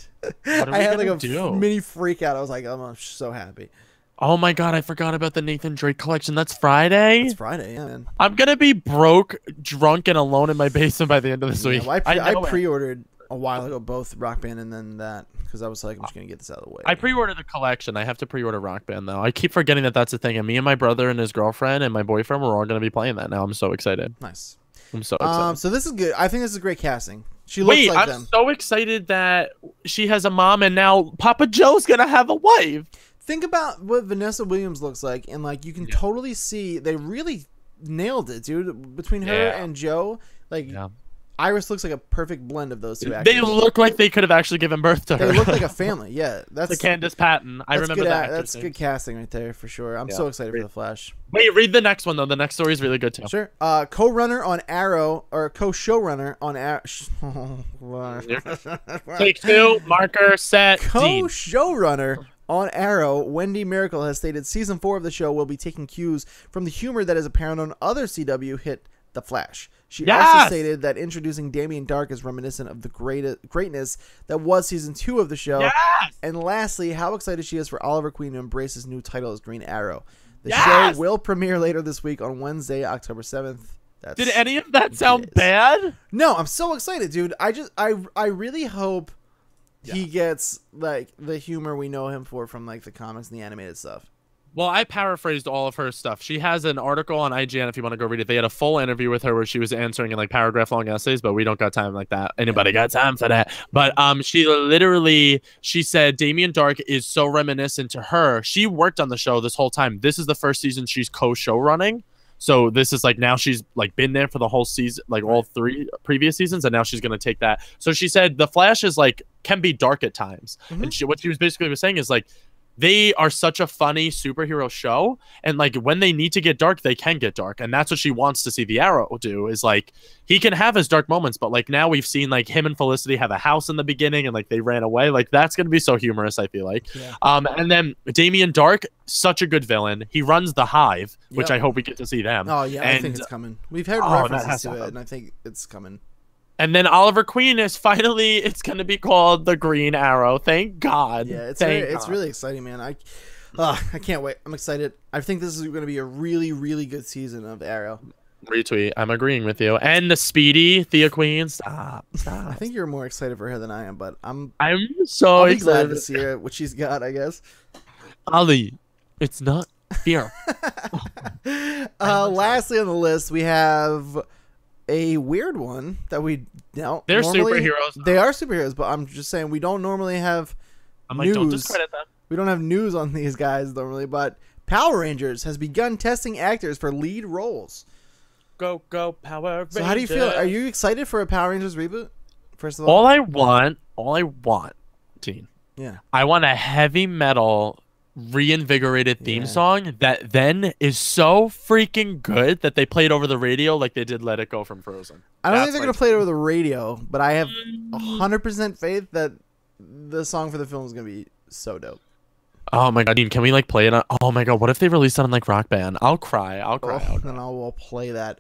I had like a mini freak out. I was like, I'm so happy. Oh my god, I forgot about the Nathan Drake Collection. That's Friday? It's Friday, yeah, man. I'm going to be broke, drunk, and alone in my basement by the end of this week. Well, I pre-ordered a while ago both Rock Band and then that because I was like, I'm just going to get this out of the way. I pre-ordered the collection. I have to pre-order Rock Band, though. I keep forgetting that that's a thing. And me and my brother and his girlfriend and my boyfriend, we're all going to be playing that now. I'm so excited. Nice. I'm so excited. So this is good. I think this is great casting. She looks like them. I'm so excited that she has a mom and now Papa Joe's going to have a wife. Think about what Vanessa Williams looks like, and like you can totally see they really nailed it, dude. Between her and Joe, like Iris looks like a perfect blend of those two actors. They look like they could have actually given birth to her. They look like a family. Yeah, that's the Candace Patton. I remember that. That's good casting right there for sure. I'm so excited for The Flash. Wait, read the next one though. The next story is really good too. Sure. Co-runner on Arrow or co-showrunner on Arrow. Take 2. Marker set. Co-showrunner on Arrow, Wendy Miracle has stated season 4 of the show will be taking cues from the humor that is apparent on other CW hit The Flash. She also stated that introducing Damien Dark is reminiscent of the greatness that was season 2 of the show. And lastly, how excited she is for Oliver Queen to embrace his new title as Green Arrow. The show will premiere later this week on Wednesday, October 7th. Did any of that sound bad? No, I'm so excited, dude. I really hope he gets like the humor we know him for from like the comics and the animated stuff. Well, I paraphrased all of her stuff. She has an article on IGN if you want to go read it. They had a full interview with her where she was answering in like paragraph long essays, but we don't got time like that. Anybody got time for that? But she said Damien Dark is so reminiscent to her. She worked on the show this whole time. This is the first season she's co-show running. So this is like now she's like been there for the whole season, like all 3 previous seasons, and now she's gonna take that. So she said the Flash is like can be dark at times, and what she was basically saying is like they are such a funny superhero show, and like when they need to get dark, they can get dark, and that's what she wants to see the Arrow do. Is like he can have his dark moments, but like now we've seen like him and Felicity have a house in the beginning, and like they ran away. Like that's gonna be so humorous, I feel like. Yeah. And then Damian Dark, such a good villain. He runs the Hive, which I hope we get to see them. Oh yeah, and, I think it's coming. We've heard references to it, and I think it's coming. And then Oliver Queen is finally, it's going to be called the Green Arrow. Thank God. Yeah, it's really exciting, man. I can't wait. I'm excited. I think this is going to be a really, really good season of Arrow. Retweet. I'm agreeing with you. And the Speedy, Thea Queen. Stop. I think you're more excited for her than I am, but I'm so I'll be excited. glad to see her, what she's got, I guess. Ollie, it's not fear. Lastly on the list, we have a weird one that we don't. They're normally, superheroes. They are superheroes, but I'm just saying we don't normally have news. Don't discredit them. We don't have news on these guys normally, but Power Rangers has begun testing actors for lead roles. Go Power Rangers. So how do you feel? Are you excited for a Power Rangers reboot? First of all I want, Dean. Yeah. I want a heavy metal reinvigorated theme song that then is so freaking good that they played over the radio like they did Let It Go from Frozen. I don't think they're going to play it over the radio, but I have 100% faith that the song for the film is going to be so dope. Oh my God, Dean, can we like play it on? Oh my God, what if they release it on like Rock Band? I'll cry. Then I'll play that.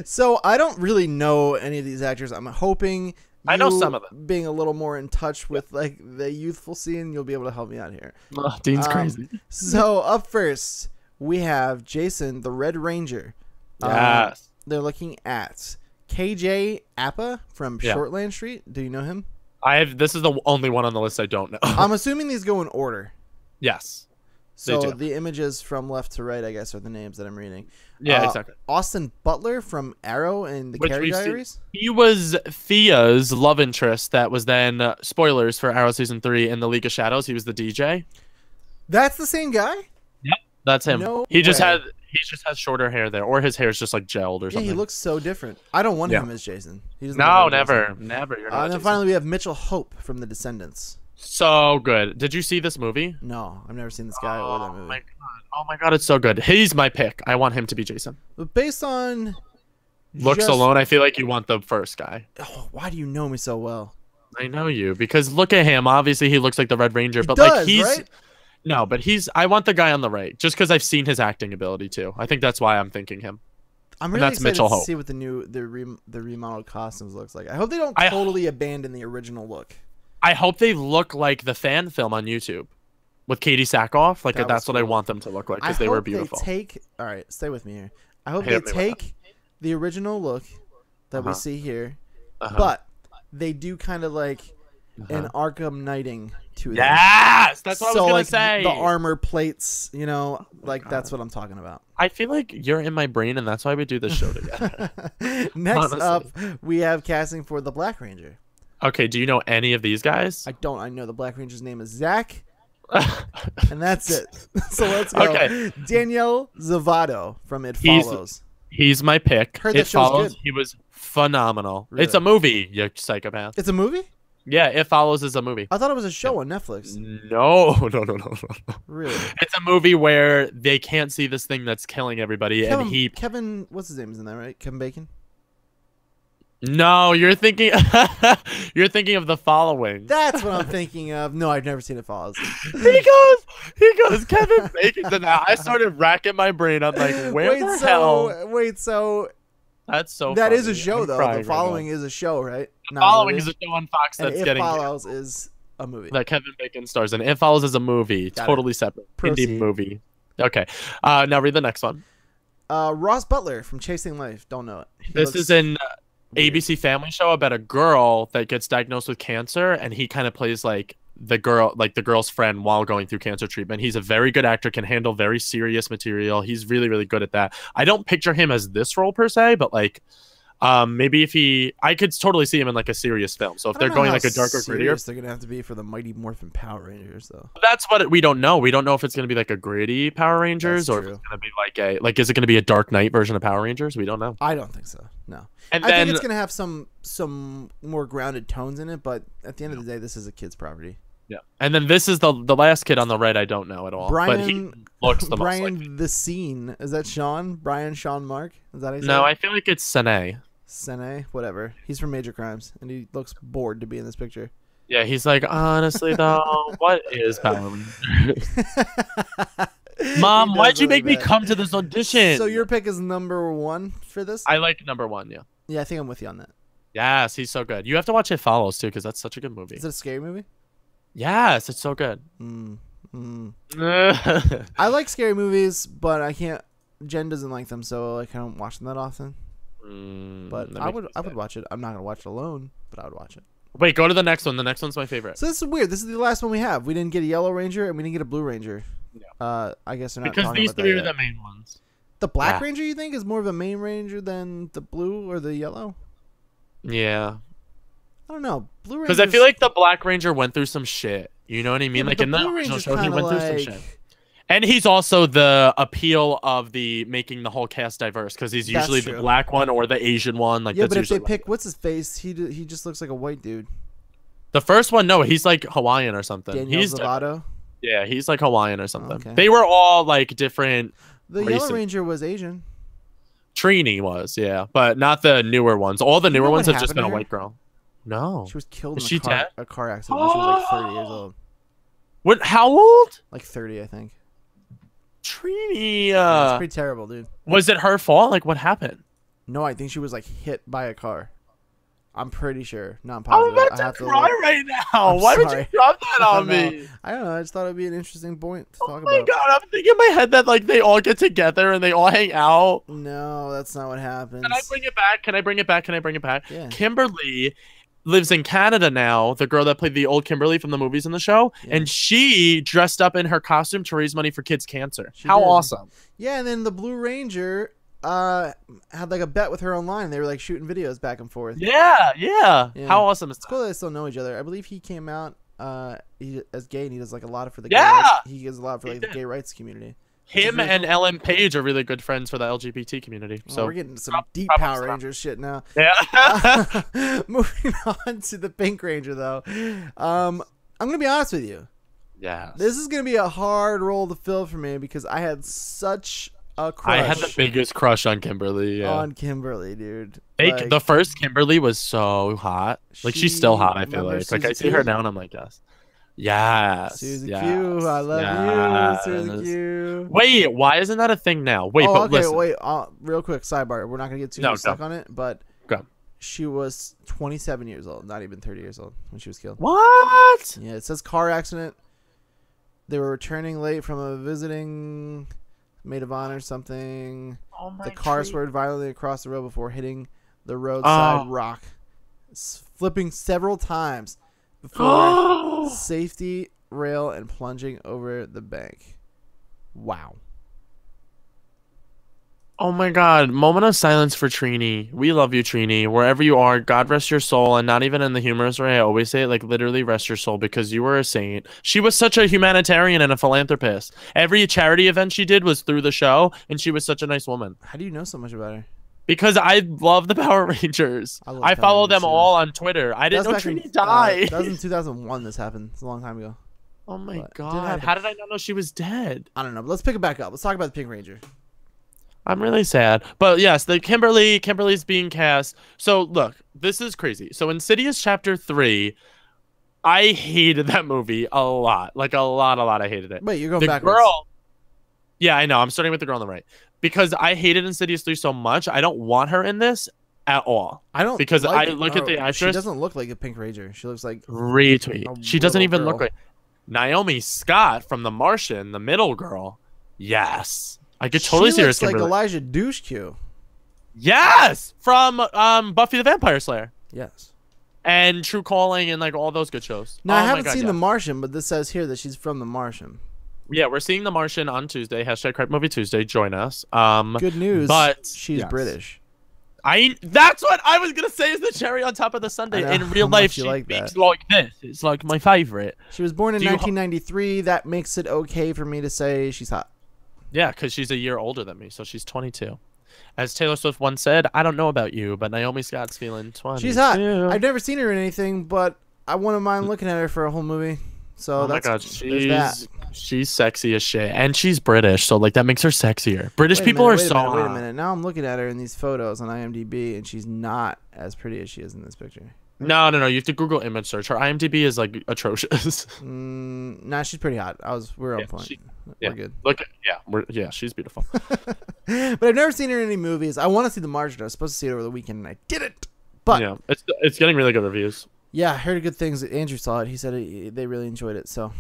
So I don't really know any of these actors. I'm hoping I know some of them. Being a little more in touch with like the youthful scene, you'll be able to help me out here. Oh, Dean's crazy. So up first, we have Jason, the Red Ranger. Yes. They're looking at KJ Appa from Shortland Street. Do you know him? This is the only one on the list I don't know. I'm assuming these go in order. Yes. So the images from left to right, I guess, are the names that I'm reading. Yeah, exactly. Austin Butler from Arrow and the Carrie Diaries. He was Thea's love interest that was then, spoilers for Arrow Season 3 in the League of Shadows. He was the DJ. That's the same guy? Yep, that's him. No he just has shorter hair there, or his hair is just like gelled or something. Yeah, he looks so different. I don't want him as Jason. No, never. You're not and then finally we have Mitchell Hope from The Descendants. So good. Did you see this movie? No, I've never seen this guy or that movie. Oh my God, it's so good. He's my pick. I want him to be Jason. But based on looks alone, I feel like you want the first guy. Oh, why do you know me so well? I know you because look at him. Obviously, he looks like the Red Ranger, but does, like he's right? No, but I want the guy on the right just because I've seen his acting ability too. I think that's why I'm thinking him. I'm really excited to see what the remodeled costumes looks like. I hope they don't totally abandon the original look. I hope they look like the fan film on YouTube with Katie Sackhoff. Like that's what I want them to look like because they were beautiful. All right, stay with me here. I hope they take the original look that we see here, but they do kind of like an Arkham Knighting to them. Yes, that's what I was gonna say. The armor plates, that's what I'm talking about. I feel like you're in my brain, and that's why we do this show together. Next up, we have casting for the Black Ranger. Okay, do you know any of these guys? I don't. I know the Black Ranger's name is Zach, and that's it. So let's go. Okay. Danielle Zavado from It Follows. He's my pick. Heard that It show's Follows. good. He was phenomenal. Really? It's a movie, you psychopath. It's a movie? Yeah, It Follows is a movie. I thought it was a show on Netflix. No. Really? It's a movie where they can't see this thing that's killing everybody, Kevin, what's his name is in that, right? Kevin Bacon? No, you're thinking you're thinking of The Following. That's what I'm thinking of. No, I've never seen It Follows. He goes, Kevin Bacon's in that. I started racking my brain. I'm like, where the hell? Wait, so that's so that funny. is a show, though. The Following is a show, right? The Following is a show on Fox that's and getting... It Follows is a movie. That Kevin Bacon stars in. It Follows is a movie. Totally separate. Indie movie. Okay. Now read the next one. Ross Butler from Chasing Life. Don't know it. This is an ABC Family show about a girl that gets diagnosed with cancer, and he kind of plays like the girl's friend while going through cancer treatment. He's a very good actor, can handle very serious material. He's really, really good at that. I don't picture him as this role per se, but like Maybe if I could totally see him in like a serious film. So if they're going like a darker, grittier, they're gonna have to be for the Mighty Morphin Power Rangers, though. That's what we don't know. We don't know if it's gonna be like a gritty Power Rangers or if it's gonna be like is it gonna be a Dark Knight version of Power Rangers? We don't know. I don't think so. No. And I think it's gonna have some more grounded tones in it, but at the end of the day, this is a kid's property. Yeah. And then this is the last kid on the right. I don't know at all. Brian, but he looks the Brian most like the Scene. Is that Sean? Brian Sean Mark? Is that how you say No, it? I feel like it's Sene. Sene, whatever. He's from Major Crimes, and he looks bored to be in this picture. Yeah, he's like, honestly though, what is Power Rangers? Mom, why'd you make me come to this audition? So your pick is number 1 for this? I like number 1, yeah. Yeah, I think I'm with you on that. Yes, he's so good. You have to watch It Follows too, because that's such a good movie. Is it a scary movie? Yes, it's so good. I like scary movies, but I can't. Jen doesn't like them, so like, I don't watch them that often. But I would watch it. I'm not gonna watch it alone, but I would watch it. Wait, go to the next one. The next one's my favorite. So this is weird. This is the last one we have. We didn't get a Yellow Ranger and we didn't get a Blue Ranger. Yeah. I guess they're not because talking these about three that are yet. the main ones. The Black Ranger, you think, is more of a main Ranger than the Blue or the Yellow? Yeah. I don't know. Blue Ranger. Because I feel like the Black Ranger went through some shit. You know what I mean? Yeah, like in the Blue original Ranger's show, he kinda went through like... some shit. And he's also the appeal of the making the whole cast diverse because he's usually the black one or the Asian one. Like yeah, that's but if they like pick what's his face, he just looks like a white dude. The first one, no, he's like Hawaiian or something. Daniel He's Zavato. Yeah, he's like Hawaiian or something. Okay. They were all like different. The Yellow Ranger was Asian. Trini was, yeah, but not the newer ones. All the newer ones have just been a white girl. No, she was killed in a car accident when she was like 30 years old. What? How old? Like 30, I think. Trini. It's pretty terrible, dude. Was it her fault? Like, what happened? No, I think she was like hit by a car. I'm pretty sure. Not positive. I'm about to cry right now. Why would you drop that on me? I don't know. I just thought it'd be an interesting point to talk about. Oh my god, I'm thinking in my head that like they all get together and they all hang out. No, that's not what happens. Can I bring it back? Can I bring it back? Can I bring it back? Yeah. Kimberly lives in Canada now, the girl that played the old Kimberly from the movies in the show, and she dressed up in her costume to raise money for kids' cancer. How awesome. Yeah, and then the Blue Ranger had like a bet with her online. They were like shooting videos back and forth. Yeah. How awesome is that? It's cool that they still know each other. I believe he came out as gay, and he does like a lot for the he does a lot for like the gay rights community. Him and Ellen Page are really good friends for the LGBT community. So we're getting some deep Power Rangers shit now. Yeah. Moving on to the Pink Ranger, though. I'm gonna be honest with you. Yeah. This is gonna be a hard role to fill for me because I had such a crush. I had the biggest crush on Kimberly. Yeah. On Kimberly, dude. Like, the first Kimberly was so hot. Like she's still hot. I feel like. Like I see her now and I'm like, yes. Yes. Susie Q, I love you, Susie Q. Wait, why isn't that a thing now? Wait, but listen. Wait. Real quick, sidebar. We're not gonna get too stuck on it, but she was 27 years old, not even 30 years old when she was killed. What? Yeah, it says car accident. They were returning late from a visiting maid of honor or something. Oh my! The car swerved violently across the road before hitting the roadside rock, flipping several times before safety rail and plunging over the bank. Wow. Oh my god. Moment of silence for Trini. We love you, Trini. Wherever you are, God rest your soul. And not even in the humorous way. I always say it, like literally rest your soul because you were a saint. She was such a humanitarian and a philanthropist. Every charity event she did was through the show. And she was such a nice woman. How do you know so much about her? Because I love the Power Rangers. I follow them all on Twitter. I didn't know Trini died. That was in 2001 this happened. It's a long time ago. Oh my god. How did I not know she was dead? I don't know. But let's pick it back up. Let's talk about the Pink Ranger. I'm really sad. But yes, the Kimberly's being cast. So look, this is crazy. So Insidious Chapter 3, I hated that movie a lot. Like a lot I hated it. Wait, you're going backwards. Girl. Yeah, I know. I'm starting with the girl on the right. Because I hated Insidious 3 so much, I don't want her in this at all. I don't because I look at the actress. She doesn't look like a Pink Ranger. She looks like retweet. She doesn't even look like Naomi Scott from The Martian, the middle girl. Yes. I could totally see her as Kimberly. Like Elijah Dushku. Yes, from Buffy the Vampire Slayer. Yes. And True Calling and like all those good shows. Now I haven't seen The Martian, but this says here that she's from The Martian. Yeah, we're seeing The Martian on Tuesday. #CrypeMovieTuesday. Join us. Good news. But she's British. That's what I was gonna say is the cherry on top of the sundae. In real life, she like speaks that. like this. It's like my favorite. She was born in 1993. That makes it okay for me to say she's hot. Yeah, because she's a year older than me, so she's 22. As Taylor Swift once said, I don't know about you, but Naomi Scott's feeling 20. She's hot. I've never seen her in anything, but I wouldn't mind looking at her for a whole movie. So my God, she's sexy as shit, and she's British, so like that makes her sexier. British people are so hot. Wait a minute. Now I'm looking at her in these photos on IMDb, and she's not as pretty as she is in this picture. No. You have to Google image search. Her IMDb is like atrocious. Nah, she's pretty hot. We're on point. We're good. She's beautiful. But I've never seen her in any movies. I want to see The Margin. I was supposed to see it over the weekend, and I didn't. But yeah, it's getting really good reviews. Yeah, I heard good things. Andrew saw it. He said they really enjoyed it. So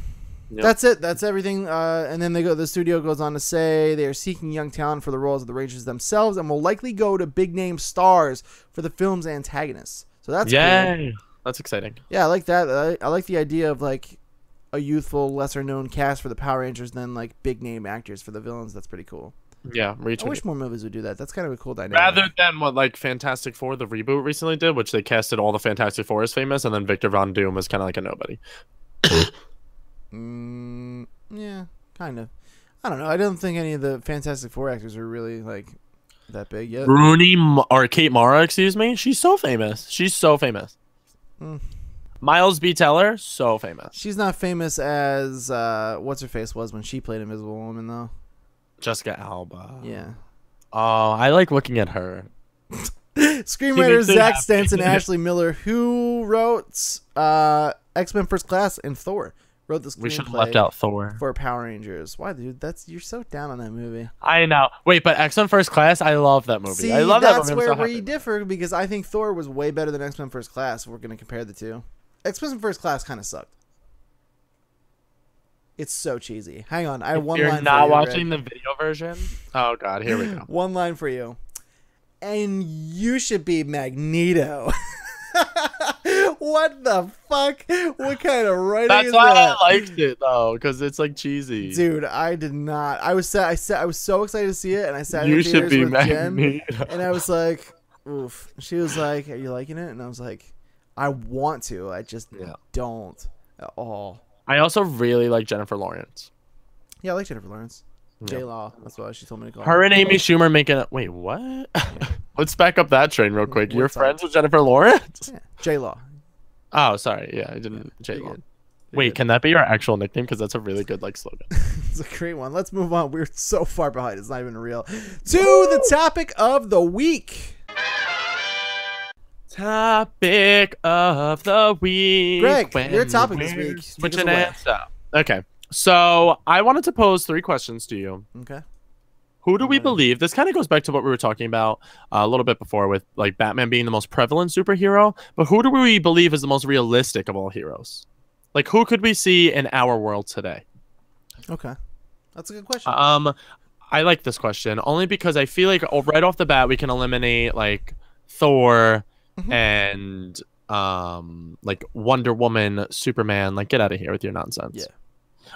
that's it. That's everything. And then the studio goes on to say they are seeking young talent for the roles of the Rangers themselves, and will likely go to big name stars for the film's antagonists. So that's cool. That's exciting. Yeah, I like that. I like the idea of like a youthful, lesser known cast for the Power Rangers than like big name actors for the villains. That's pretty cool. Yeah, I wish more movies would do that. That's kind of a cool dynamic. Rather than what like Fantastic Four, the reboot recently did, which they casted all the Fantastic Four as famous, and then Victor Von Doom was kind of like a nobody. Yeah, kind of. I don't know. I don't think any of the Fantastic Four actors are really like that big yet. Or Kate Mara, excuse me. She's so famous. Miles B. Teller, so famous. She's not famous as what's her face was when she played Invisible Woman though. Jessica Alba. Yeah. Oh, I like looking at her. Screenwriters Zack Stenson, Ashley Miller, who wrote X-Men First Class and Thor, wrote the screenplay. We should have left out Thor for Power Rangers. Why, dude? You're so down on that movie. I know. Wait, but X-Men First Class, I love that movie. See, I love that movie. That's where we differ because I think Thor was way better than X-Men First Class. If we're gonna compare the two. X-Men First Class kind of sucked. It's so cheesy. Hang on, I have one line for you. You're not watching the video version? Oh God, here we go. One line for you. And you should be Magneto. What the fuck? What kind of writing That's is why that? I liked it though, because it's like cheesy. Dude, I did not. I was so excited to see it, and I sat in You the should theaters be with Magneto. Jen, and I was like, oof. She was like, "Are you liking it?" And I was like, "I want to. I just don't at all." I also really like Jennifer Lawrence. Yeah, I like Jennifer Lawrence. J-Law. That's what she told me to call her. And Amy Schumer making a... Wait, what? Yeah. Let's back up that train real quick. You're friends with Jennifer Lawrence? Yeah. J-Law. Oh, sorry. Yeah, I didn't... J-Law. Wait, can that be your actual nickname? Because that's a really good like slogan. It's a great one. Let's move on. We're so far behind. It's not even real. To the topic of the week. Topic of the week. Greg, your topic this week. Switch an answer. Okay. So I wanted to pose 3 questions to you. Okay. Who do we believe? This kind of goes back to what we were talking about a little bit before with like Batman being the most prevalent superhero. But who do we believe is the most realistic of all heroes? Like who could we see in our world today? Okay. That's a good question. I like this question only because I feel like right off the bat we can eliminate like Thor and like Wonder Woman, Superman. Like get out of here with your nonsense. Yeah.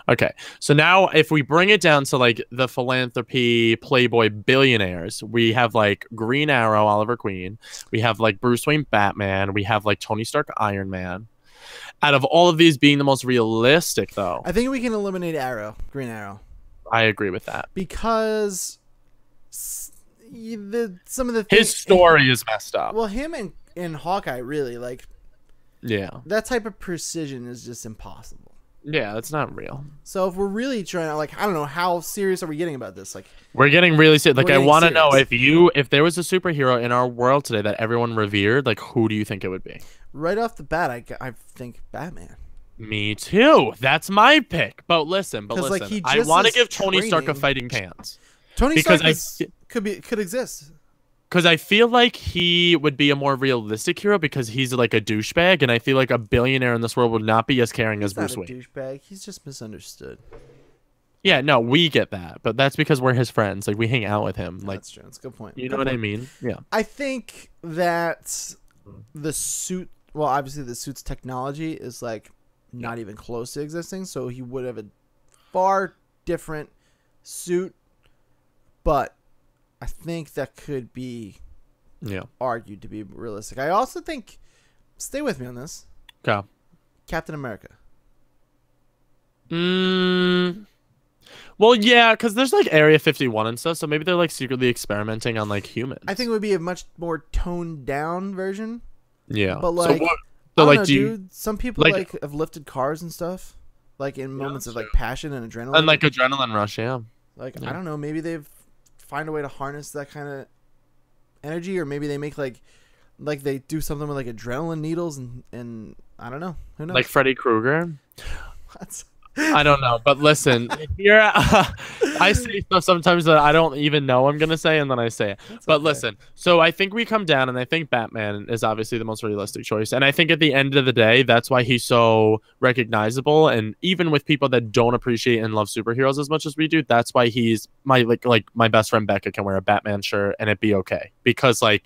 Okay, so now if we bring it down to like the philanthropy playboy billionaires, we have like Green Arrow, Oliver Queen. We have like Bruce Wayne, Batman. We have like Tony Stark, Iron Man. Out of all of these being the most realistic, though, I think we can eliminate Green Arrow. I agree with that because some of the his story is messed up. Well, him and Hawkeye really like. Yeah. That type of precision is just impossible. Yeah, that's not real. So if we're really trying to, like, I don't know, how serious are we getting about this? Like, we're getting really serious. Like, I want to know if there was a superhero in our world today that everyone revered, like, who do you think it would be? Right off the bat, I think Batman. Me too. That's my pick. But listen, like, I want to give Tony Stark a fighting chance. Tony Stark could exist. Because I feel like he would be a more realistic hero because he's like a douchebag, and I feel like a billionaire in this world would not be as caring as Bruce Wayne. He's not a douchebag. He's just misunderstood. Yeah, no, we get that, but that's because we're his friends. Like we hang out with him. Like that's true. That's a good point. You know what I mean? Yeah. I think that the suit. Well, obviously the suit's technology is like not even close to existing, so he would have a far different suit, but I think that could be Yeah. argued to be realistic. I also think, stay with me on this, Okay. Captain America. Well, yeah, because there's like Area 51 and stuff, so maybe they're like secretly experimenting on like humans. I think it would be a much more toned down version. Yeah. But like, So I don't don't know, know, dude. Some people like- like have lifted cars and stuff, like in moments of that's like true. passion and adrenaline. And like adrenaline rush, yeah. Like Yeah. I don't know, maybe they've find a way to harness that kind of energy, or maybe they make like they do something with like adrenaline needles and I don't know. Who knows? Like Freddy Krueger. What? I don't know, but listen, here I say stuff sometimes that I don't even know I'm gonna say, and then I say it. But okay. listen, so I think we come down, and I think Batman is obviously the most realistic choice, and I think at the end of the day, that's why he's so recognizable, and even with people that don't appreciate and love superheroes as much as we do, that's why he's my like my best friend Becca can wear a Batman shirt and it be okay, because like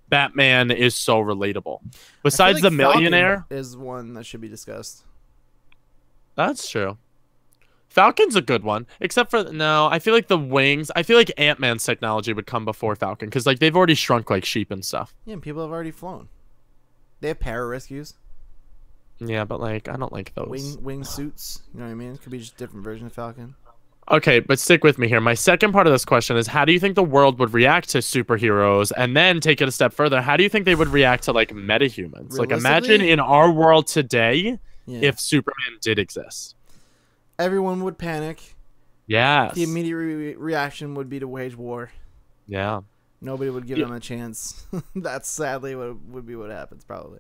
Batman is so relatable. Besides I feel the like Falcon millionaire, is one that should be discussed. that's true. Falcon's a good one, except for no. I feel like the wings. I feel like Ant-Man's technology would come before Falcon because like they've already shrunk like sheep and stuff. Yeah, and people have already flown. They have pararescues, Yeah, but like I don't like those. wing suits. You know what I mean? It could be just a different version of Falcon. Okay, but stick with me here. My second part of this question is, how do you think the world would react to superheroes? And then take it a step further. How do you think they would react to like metahumans? Like imagine in our world today, if Superman did exist. Everyone would panic. Yes. The immediate reaction would be to wage war. Yeah. Nobody would give them a chance. That's sadly what would be what happens, probably.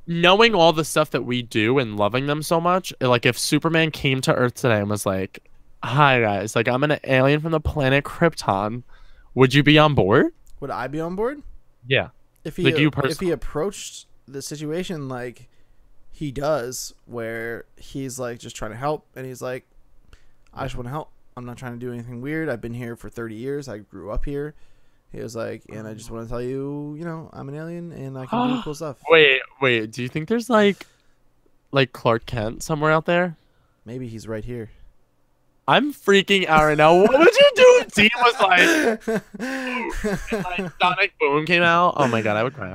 Knowing all the stuff that we do and loving them so much, like if Superman came to Earth today and was like, "Hi guys, like I'm an alien from the planet Krypton," would you be on board? Would I be on board? Yeah. If he Like you if he approached the situation like he does, where he's like just trying to help, and he's like, I just want to help. I'm not trying to do anything weird. I've been here for 30 years. I grew up here. He was like, and I just want to tell you, you know, I'm an alien and I can do cool stuff. Wait. Do you think there's like Clark Kent somewhere out there? Maybe he's right here. I'm freaking out right now. What would you do if Dean was like, and like Sonic Boom came out? Oh my god, I would cry.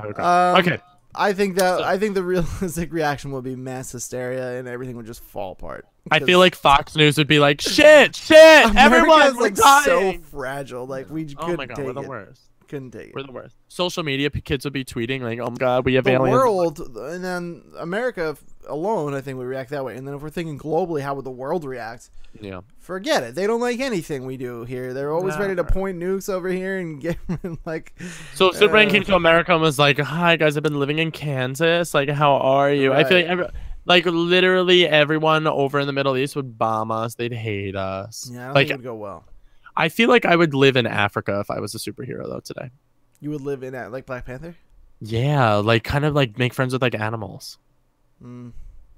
Okay. I think the realistic reaction would be mass hysteria and everything would just fall apart. I feel like Fox News would be like, shit, everyone's like dying. so fragile. Like we couldn't Oh my god, take we're the it. worst. Couldn't take it. We're the worst. Social media kids would be tweeting like, "Oh my god, we have The aliens." world, and then America alone, I think would react that way. And then if we're thinking globally, how would the world react? Yeah. Forget it. They don't like anything we do here. They're always ready to point nukes over here and get like. So Superman came to America and was like, "Hi guys, I've been living in Kansas. Like, how are you?" Right. I feel like literally everyone over in the Middle East would bomb us. They'd hate us. Yeah, I don't like, think it would go well. I feel like I would live in Africa if I was a superhero though today. You would live in like Black Panther? Yeah, like kind of like make friends with like animals. That'd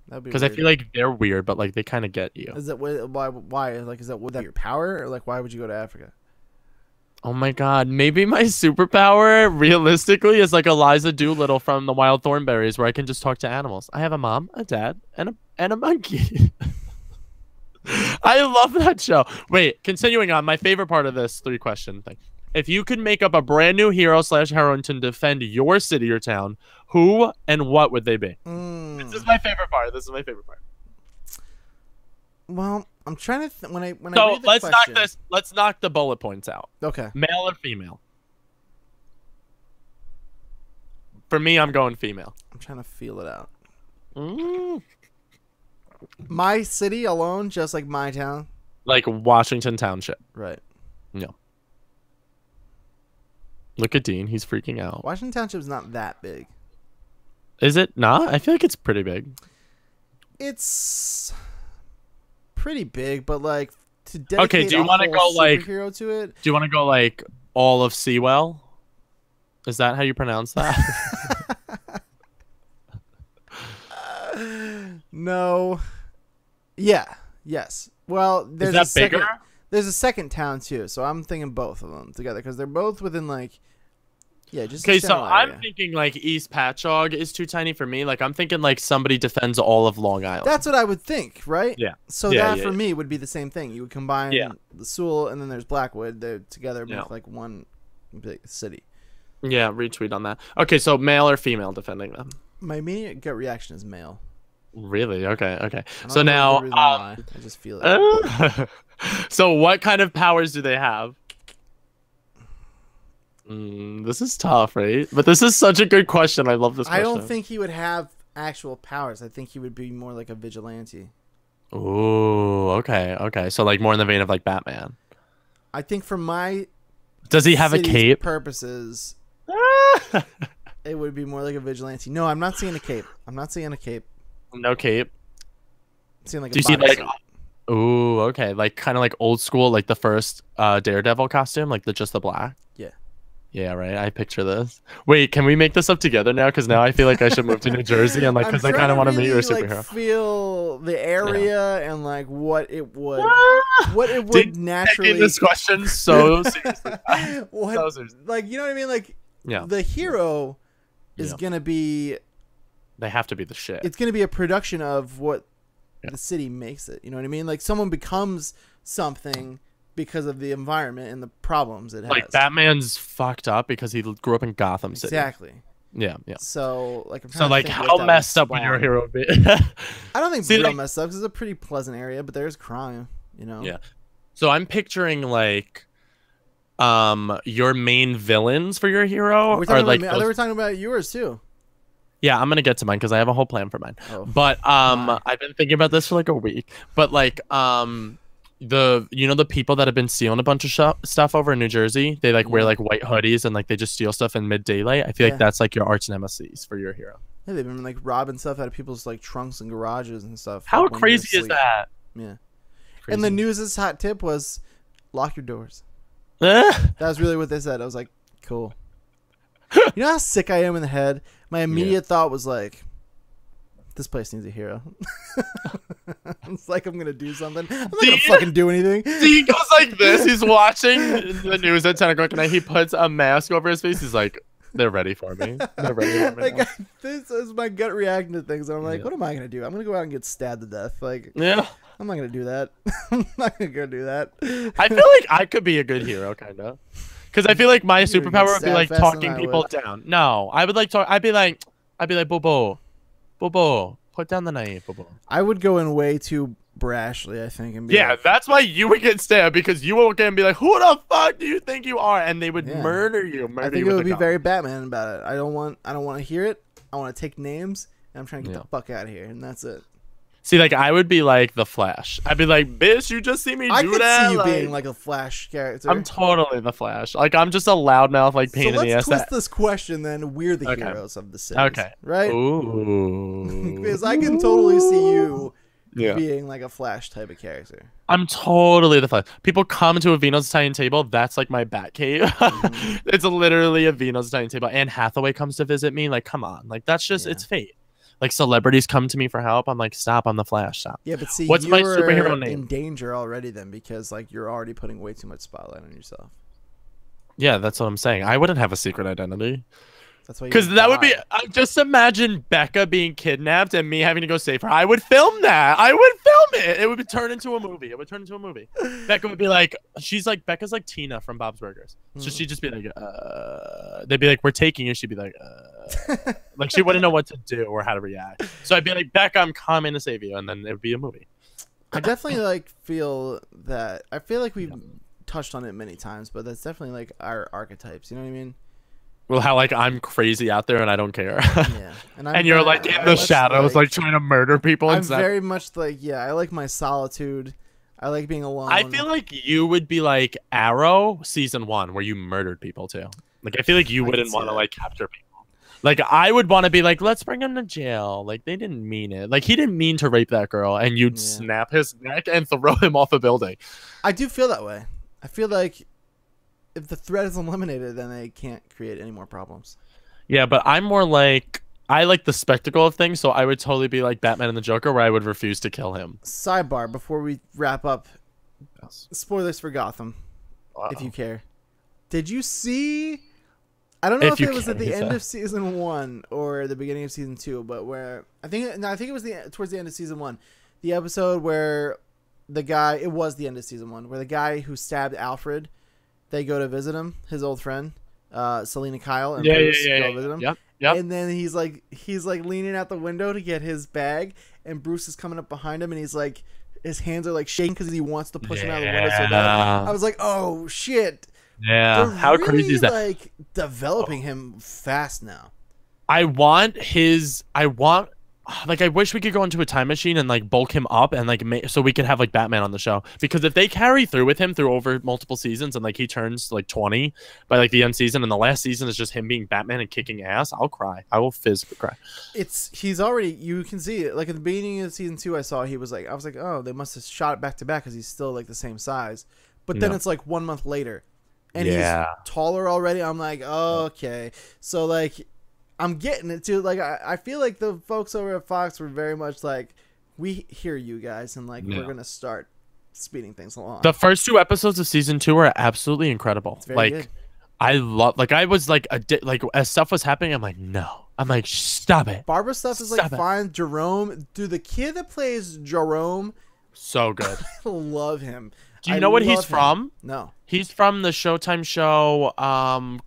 be Because I weird. feel like they're weird, but like they kind of get you. Is that why? Like, is that would that be your power, or like why would you go to Africa? Oh my god, maybe my superpower realistically is like Eliza Doolittle from the Wild Thornberrys, where I can just talk to animals. I have a mom, a dad, and a monkey. I love that show. Wait, continuing on, my favorite part of this 3-question thing. If you could make up a brand new hero / heroine to defend your city or town, who and what would they be? This is my favorite part. Well, I'm trying to when I So read the let's question, knock this. Let's knock the bullet points out. Okay. Male or female? For me, I'm going female. I'm trying to feel it out. Mm. My city alone, just like my town. Like Washington Township. Right. No. Look at Dean. He's freaking out. Washington Township is not that big. Is it not? I feel like it's pretty big. It's pretty big, but like to dedicate Okay, do you want to go like superhero to it? Do you want to go like all of Sewell? Is that how you pronounce that? No. Yeah. Yes. Well, there's Is that bigger? There's a second town too, so I'm thinking both of them together because they're both within like. Yeah, just Okay, a so general I'm area. thinking like East Patchogue is too tiny for me. Like I'm thinking like somebody defends all of Long Island. That's what I would think, right? Yeah. So Yeah, that for me would be the same thing. You would combine Yeah. the Sewell and then there's Blackwood. They're together Yeah. make like one big city. Yeah, retweet on that. Okay, so male or female defending them? My immediate gut reaction is male. Really? Okay, okay. I So don't know now, the reason why. I just feel it. so what kind of powers do they have? This is tough, right? But this is such a good question. I love this question. I don't think he would have actual powers. I think he would be more like a vigilante. Ooh, okay, okay. So like more in the vein of like Batman. I think for my Does he have a cape? Purposes, it would be more like a vigilante. No, I'm not seeing a cape. I'm not seeing a cape. No cape. I'm seeing like do you see like? Ooh, okay, like kind of like old school, like the first Daredevil costume, like just the black. Yeah. Yeah, right. I picture this. Wait, can we make this up together now? Because now I feel like I should move to New Jersey and like, because I kind of want to meet your superhero. Like, feel the area and like what it would, naturally. Taking this question so seriously. Like, you know what I mean? Like, yeah, the hero is gonna be. They have to be the shit. It's gonna be a production of what the city makes it. You know what I mean? Like someone becomes something because of the environment and the problems it has. Like Batman's fucked up because he grew up in Gotham City. Exactly. Yeah, yeah. So like, how messed up would your hero be? I don't think it's real messed up because it's a pretty pleasant area, but there's crime. You know. Yeah. So I'm picturing like, your main villains for your hero are like. I thought we were talking about yours too. Yeah, I'm gonna get to mine because I have a whole plan for mine. Oh, but I've been thinking about this for like a week. But like the people that have been stealing a bunch of stuff over in New Jersey, they like wear like white hoodies and like they just steal stuff in mid daylight. I feel like that's like your arch nemesis for your hero. Yeah, they've been like robbing stuff out of people's like trunks and garages and stuff. How crazy is that? Yeah. Crazy. And the news's hot tip was lock your doors. That was really what they said. I was like, cool. You know how sick I am in the head? My immediate thought was like, this place needs a hero. It's like I'm gonna do something. I'm not gonna fucking do anything. He goes like this. He's watching the news at 10 o'clock at night. He puts a mask over his face. He's like, they're ready for me. They're ready for me. Like, this is my gut reaction to things. I'm like, what am I gonna do? I'm gonna go out and get stabbed to death. Like, I'm not gonna do that. I'm not gonna go do that. I feel like I could be a good hero, kind of. Because I feel like my superpower would be like talking people down. No, I would like talk. I'd be like, Bobo, put down the knife, Bobo. I would go in way too brashly, I think, and be like, that's why you would get stabbed, because you would get and be like, who the fuck do you think you are? And they would murder you. I think it would be very Batman about it. I don't want to hear it. I want to take names, and I'm trying to get the fuck out of here, and that's it. See, like, I would be like the Flash. I'd be like, bitch, you just see me do that. I could see you being like a Flash character. I'm totally the Flash. Like, I'm just a loudmouth, like, pain in the ass. So let's twist this question then. We're the heroes of the city. Okay. Right? Ooh. Because I can totally see you being like a Flash type of character. I'm totally the Flash. People come to a Vino's Italian table. That's like my bat cave. It's literally a Vino's Italian table. Anne Hathaway comes to visit me. Like, come on. Like, that's just, it's fate. Like, celebrities come to me for help. I'm like, stop, I'm the Flash, stop. Yeah, but see, what's my superhero name? In danger already then, because like you're already putting way too much spotlight on yourself. Yeah, that's what I'm saying. I wouldn't have a secret identity. That's why. Because that would be. Just imagine Becca being kidnapped and me having to go save her. I would film that. I would film it. It would turn into a movie. It would turn into a movie. Becca would be like, Becca's like Tina from Bob's Burgers. So she'd just be like, they'd be like, we're taking you. She'd be like, like she wouldn't know what to do or how to react. So I'd be like, Becca, I'm coming to save you, and then it would be a movie. I definitely like feel that. I feel like we've touched on it many times, but that's definitely like our archetypes. You know what I mean? Well, how like I'm crazy out there and I don't care. Yeah, and you're like in the shadows, like trying to murder people. I'm very much like I like my solitude. I like being alone. I feel like you would be like Arrow season 1, where you murdered people too. Like I feel like you wouldn't want to like capture people. Like I would want to be like, let's bring him to jail. Like they didn't mean it. Like he didn't mean to rape that girl, and you'd snap his neck and throw him off a building. I do feel that way. I feel like if the threat is eliminated, then they can't create any more problems. Yeah, but I'm more like, I like the spectacle of things, so I would totally be like Batman and the Joker, where I would refuse to kill him. Sidebar, before we wrap up, spoilers for Gotham, if you care. Did you see, I don't know if it was at the end of season 1 or the beginning of season 2, but where, I think it was towards the end of season 1, the episode where it was the end of season 1, where the guy who stabbed Alfred, they go to visit him, his old friend, Selena Kyle and Yeah, Bruce yeah, yeah, go yeah. visit him. Yep, yep. And then he's like leaning out the window to get his bag, and Bruce is coming up behind him, and he's like, his hands are like shaking because he wants to push him out of the window so bad. I was like, oh shit. Yeah. They're How really, crazy is that? Like developing him fast now. I wish we could go into a time machine and like bulk him up and like so we could have like Batman on the show, because if they carry through with him through over multiple seasons and like he turns like 20 by like the end season and the last season is just him being Batman and kicking ass, I'll cry. I will physically cry. He's already, you can see it like at the beginning of season 2. I was like, oh, they must have shot it back to back because he's still like the same size, but then it's like 1 month later and he's taller already. I'm like, oh, okay, so like I'm getting it too. Like I feel like the folks over at Fox were very much like, we hear you guys, and like we're gonna start speeding things along. The first 2 episodes of season 2 are absolutely incredible. Like good. I love, like I was like like as stuff was happening, I'm like, no. I'm like, stop it. Barbara stuff is like fine. Jerome, dude, the kid that plays Jerome, so good. I love him. Do you know what he's from? No. He's from the Showtime show.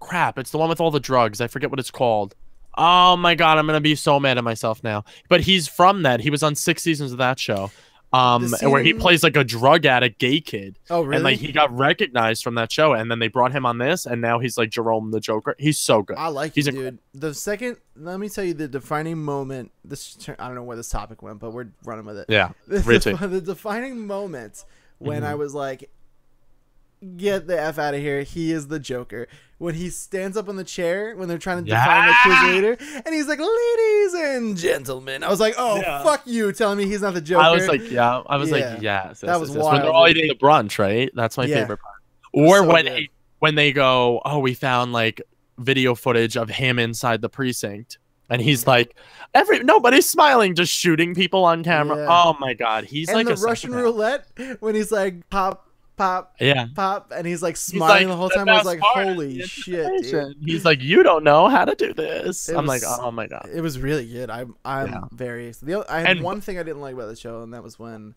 Crap, it's the one with all the drugs. I forget what it's called. Oh my god, I'm gonna be so mad at myself now. But he's from that. He was on 6 seasons of that show. Where he plays like a drug addict gay kid. Oh, really? And like he got recognized from that show, and then they brought him on this, and now he's like Jerome the Joker. He's so good. I like him, dude. The second, let me tell you the defining moment. I don't know where this topic went, but we're running with it. Yeah, the defining moment when I was like, get the F out of here. He is the Joker. When he stands up on the chair when they're trying to define like his leader, and he's like, ladies and gentlemen. I was like, oh, fuck you telling me he's not the Joker. I was like, yeah. I was like, yes. That was wild. When they're all eating the brunch, right? That's my favorite part. Or so when they go, oh, we found like video footage of him inside the precinct. And he's like, nobody's smiling, just shooting people on camera. Yeah. Oh my god, he's and like the Russian roulette when he's like pop, pop, and he's like smiling the whole time. I was like, holy shit, dude. He's like, you don't know how to do this. I'm like, oh my god, it was really good. I'm very. I had one thing I didn't like about the show, and that was when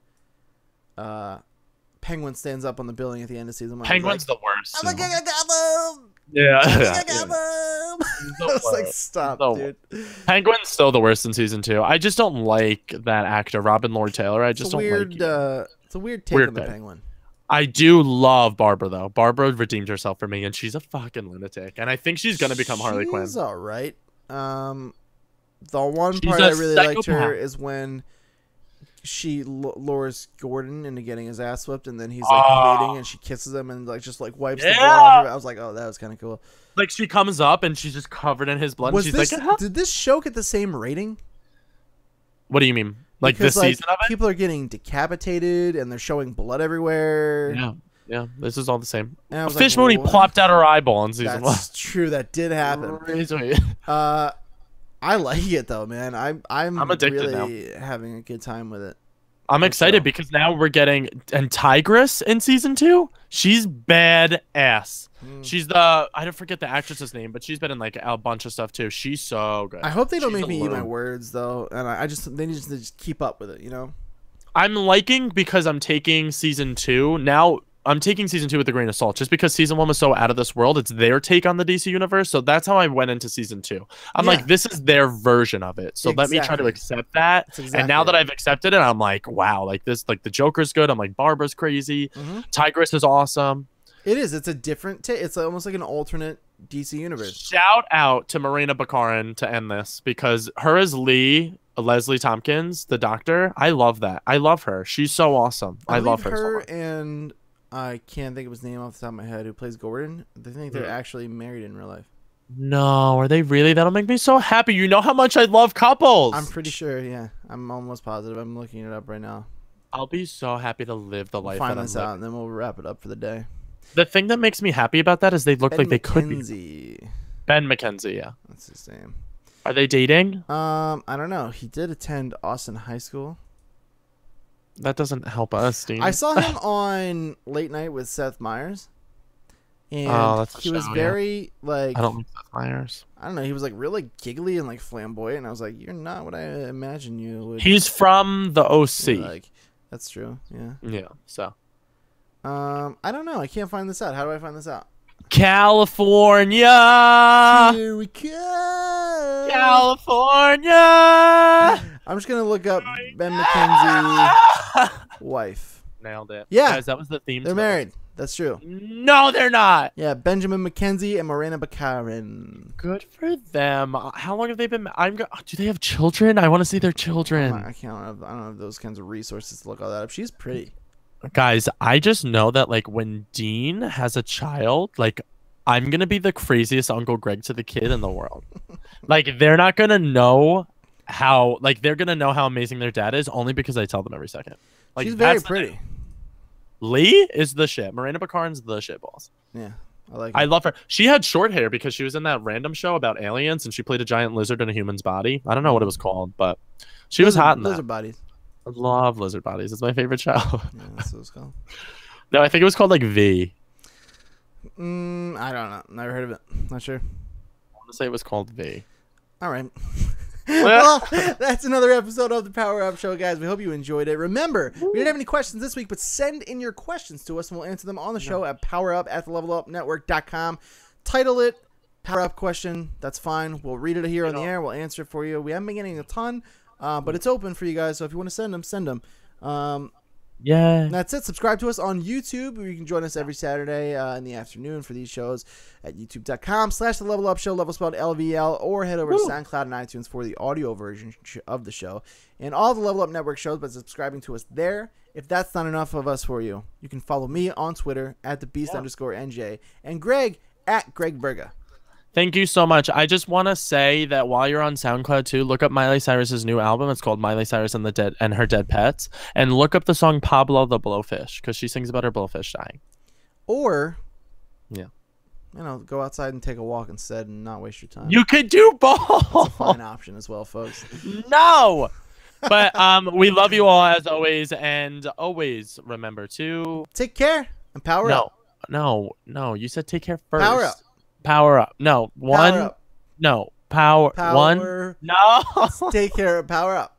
Penguin stands up on the building at the end of season 1. Penguin's the worst. I'm like, I got them. Yeah, I got them. I was like, stop, dude. Penguin's still the worst in season 2. I just don't like that actor, Robin Lord Taylor. I just don't like him. It's a weird take on the Penguin. I do love Barbara, though. Barbara redeemed herself for me, and she's a fucking lunatic. And I think she's going to become Harley Quinn. She's all right. The one part I really liked her is when she lures Gordon into getting his ass whipped, and then he's like bleeding, and she kisses him and like just like wipes the blood off of it. I was like, oh, that was kind of cool. Like she comes up, and she's just covered in his blood. And she's like, did this show get the same rating? What do you mean? Like because, this season of it? People are getting decapitated and they're showing blood everywhere. Yeah. This is all the same. Fish Mooney plopped out her eyeball in season 1. That's true. That did happen. I like it though, man. I'm addicted really now. Having a good time with it. I'm excited because now we're getting Tigress in season 2. She's badass. She's I don't forget the actress's name, but she's been in like a bunch of stuff too. She's so good. I hope they don't make me eat my words though, and they need to just keep up with it, you know. I'm liking because I'm taking season 2 now. I'm taking season 2 with a grain of salt, just because season 1 was so out of this world. It's their take on the DC universe, so that's how I went into season 2. I'm like, this is their version of it, so let me try to accept that. And now that I've accepted it, I'm like, wow, like this, like the Joker's good. I'm like, Barbara's crazy. Tigress is awesome. It is. It's a different take. It's almost like an alternate DC universe. Shout out to Morena Baccarin to end this, because her as Leslie Tompkins, the Doctor. I love that. I love her. She's so awesome. I love her. Her and I can't think of his name off the top of my head, who plays Gordon. I think they're actually married in real life. No, are they really? That'll make me so happy. You know how much I love couples. I'm pretty sure, yeah. I'm almost positive. I'm looking it up right now. I'll be so happy to live the life. We'll find this out, and then we'll wrap it up for the day. The thing that makes me happy about that is they look like they could be. Ben McKenzie, yeah. That's his name. Are they dating? I don't know. He did attend Austin High School. That doesn't help us, Dean. I saw him on Late Night with Seth Meyers. And he was very like, I don't like Seth Meyers. I don't know. He was like really giggly and like flamboyant. And I was like, you're not what I imagine you would. He's from the OC. Like, that's true. Yeah. Yeah. So. I don't know. I can't find this out. How do I find this out? California. Here we go. California. I'm just gonna look up Ben McKenzie wife. Nailed it. Yeah. Guys, that was the theme. They're married. That's true. No, they're not. Yeah, Benjamin McKenzie and Morena Baccarin. Good for them. How long have they been? Do they have children? I want to see their children. I don't have those kinds of resources to look all that up. She's pretty. Guys, I just know that like when Dean has a child, like I'm gonna be the craziest Uncle Greg to the kid in the world. Like they're not gonna know how. Like they're gonna know how amazing their dad is only because I tell them every second. Like She's very pretty. Lee is the shit. Morena Baccarin's the shit balls. Yeah, I like. I love her. She had short hair because she was in that random show about aliens, and she played a giant lizard in a human's body. I don't know what it was called, but she was hot in that. Lizard bodies. I love lizard bodies. It's my favorite show. Yeah, that's what it's called. No, I think it was called like V. I don't know. Never heard of it. Not sure. I want to say it was called V. All right. Well, that's another episode of the Power Up Show, guys. We hope you enjoyed it. Remember, we didn't have any questions this week, but send in your questions to us, and we'll answer them on the show at powerup@thelevelupnetwork.com. Title it Power Up Question. That's fine. We'll read it here on the air. We'll answer it for you. We haven't been getting a ton, but it's open for you guys, so if you want to send them, send them. Yeah. That's it. Subscribe to us on YouTube, where you can join us every Saturday in the afternoon for these shows at youtube.com/thelevelupshow, level spelled LVL, or head over to SoundCloud and iTunes for the audio version of the show and all the Level Up Network shows by subscribing to us there. If that's not enough of us for you, you can follow me on Twitter at @thebeast_NJ and Greg at Greg Virga. Thank you so much. I just want to say that while you're on SoundCloud too, look up Miley Cyrus's new album. It's called Miley Cyrus and Her Dead Pets, and look up the song Pablo the Blowfish because she sings about her blowfish dying. Or, yeah, go outside and take a walk instead and not waste your time. You could do both. It's a fine option as well, folks. No, but we love you all as always, and always remember to take care and power up. No. You said take care first. Power up. Power up. No. One. Power up. No. Power. One. No. Take care. Power up.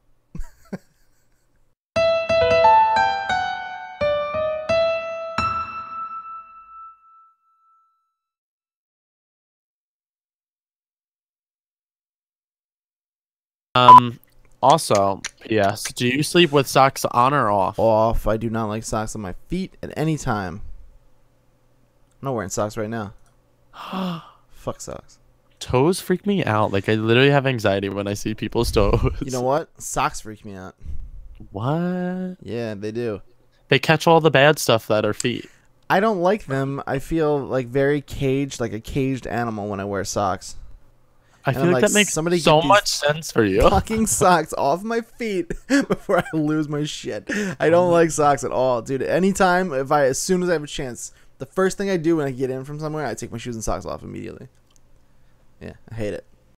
Also, yes. Do you sleep with socks on or off? Off. I do not like socks on my feet at any time. I'm not wearing socks right now. Fuck socks. Toes freak me out. Like I literally have anxiety when I see people's toes. You know what? Socks freak me out. What? Yeah, they do. They catch all the bad stuff that are feet. I don't like them. I feel like very caged, like a caged animal when I wear socks. I feel like that makes so much sense for you. Fucking socks off my feet before I lose my shit. I don't like socks at all, dude. Anytime, as soon as I have a chance, the first thing I do when I get in from somewhere, I take my shoes and socks off immediately. Yeah, I hate it.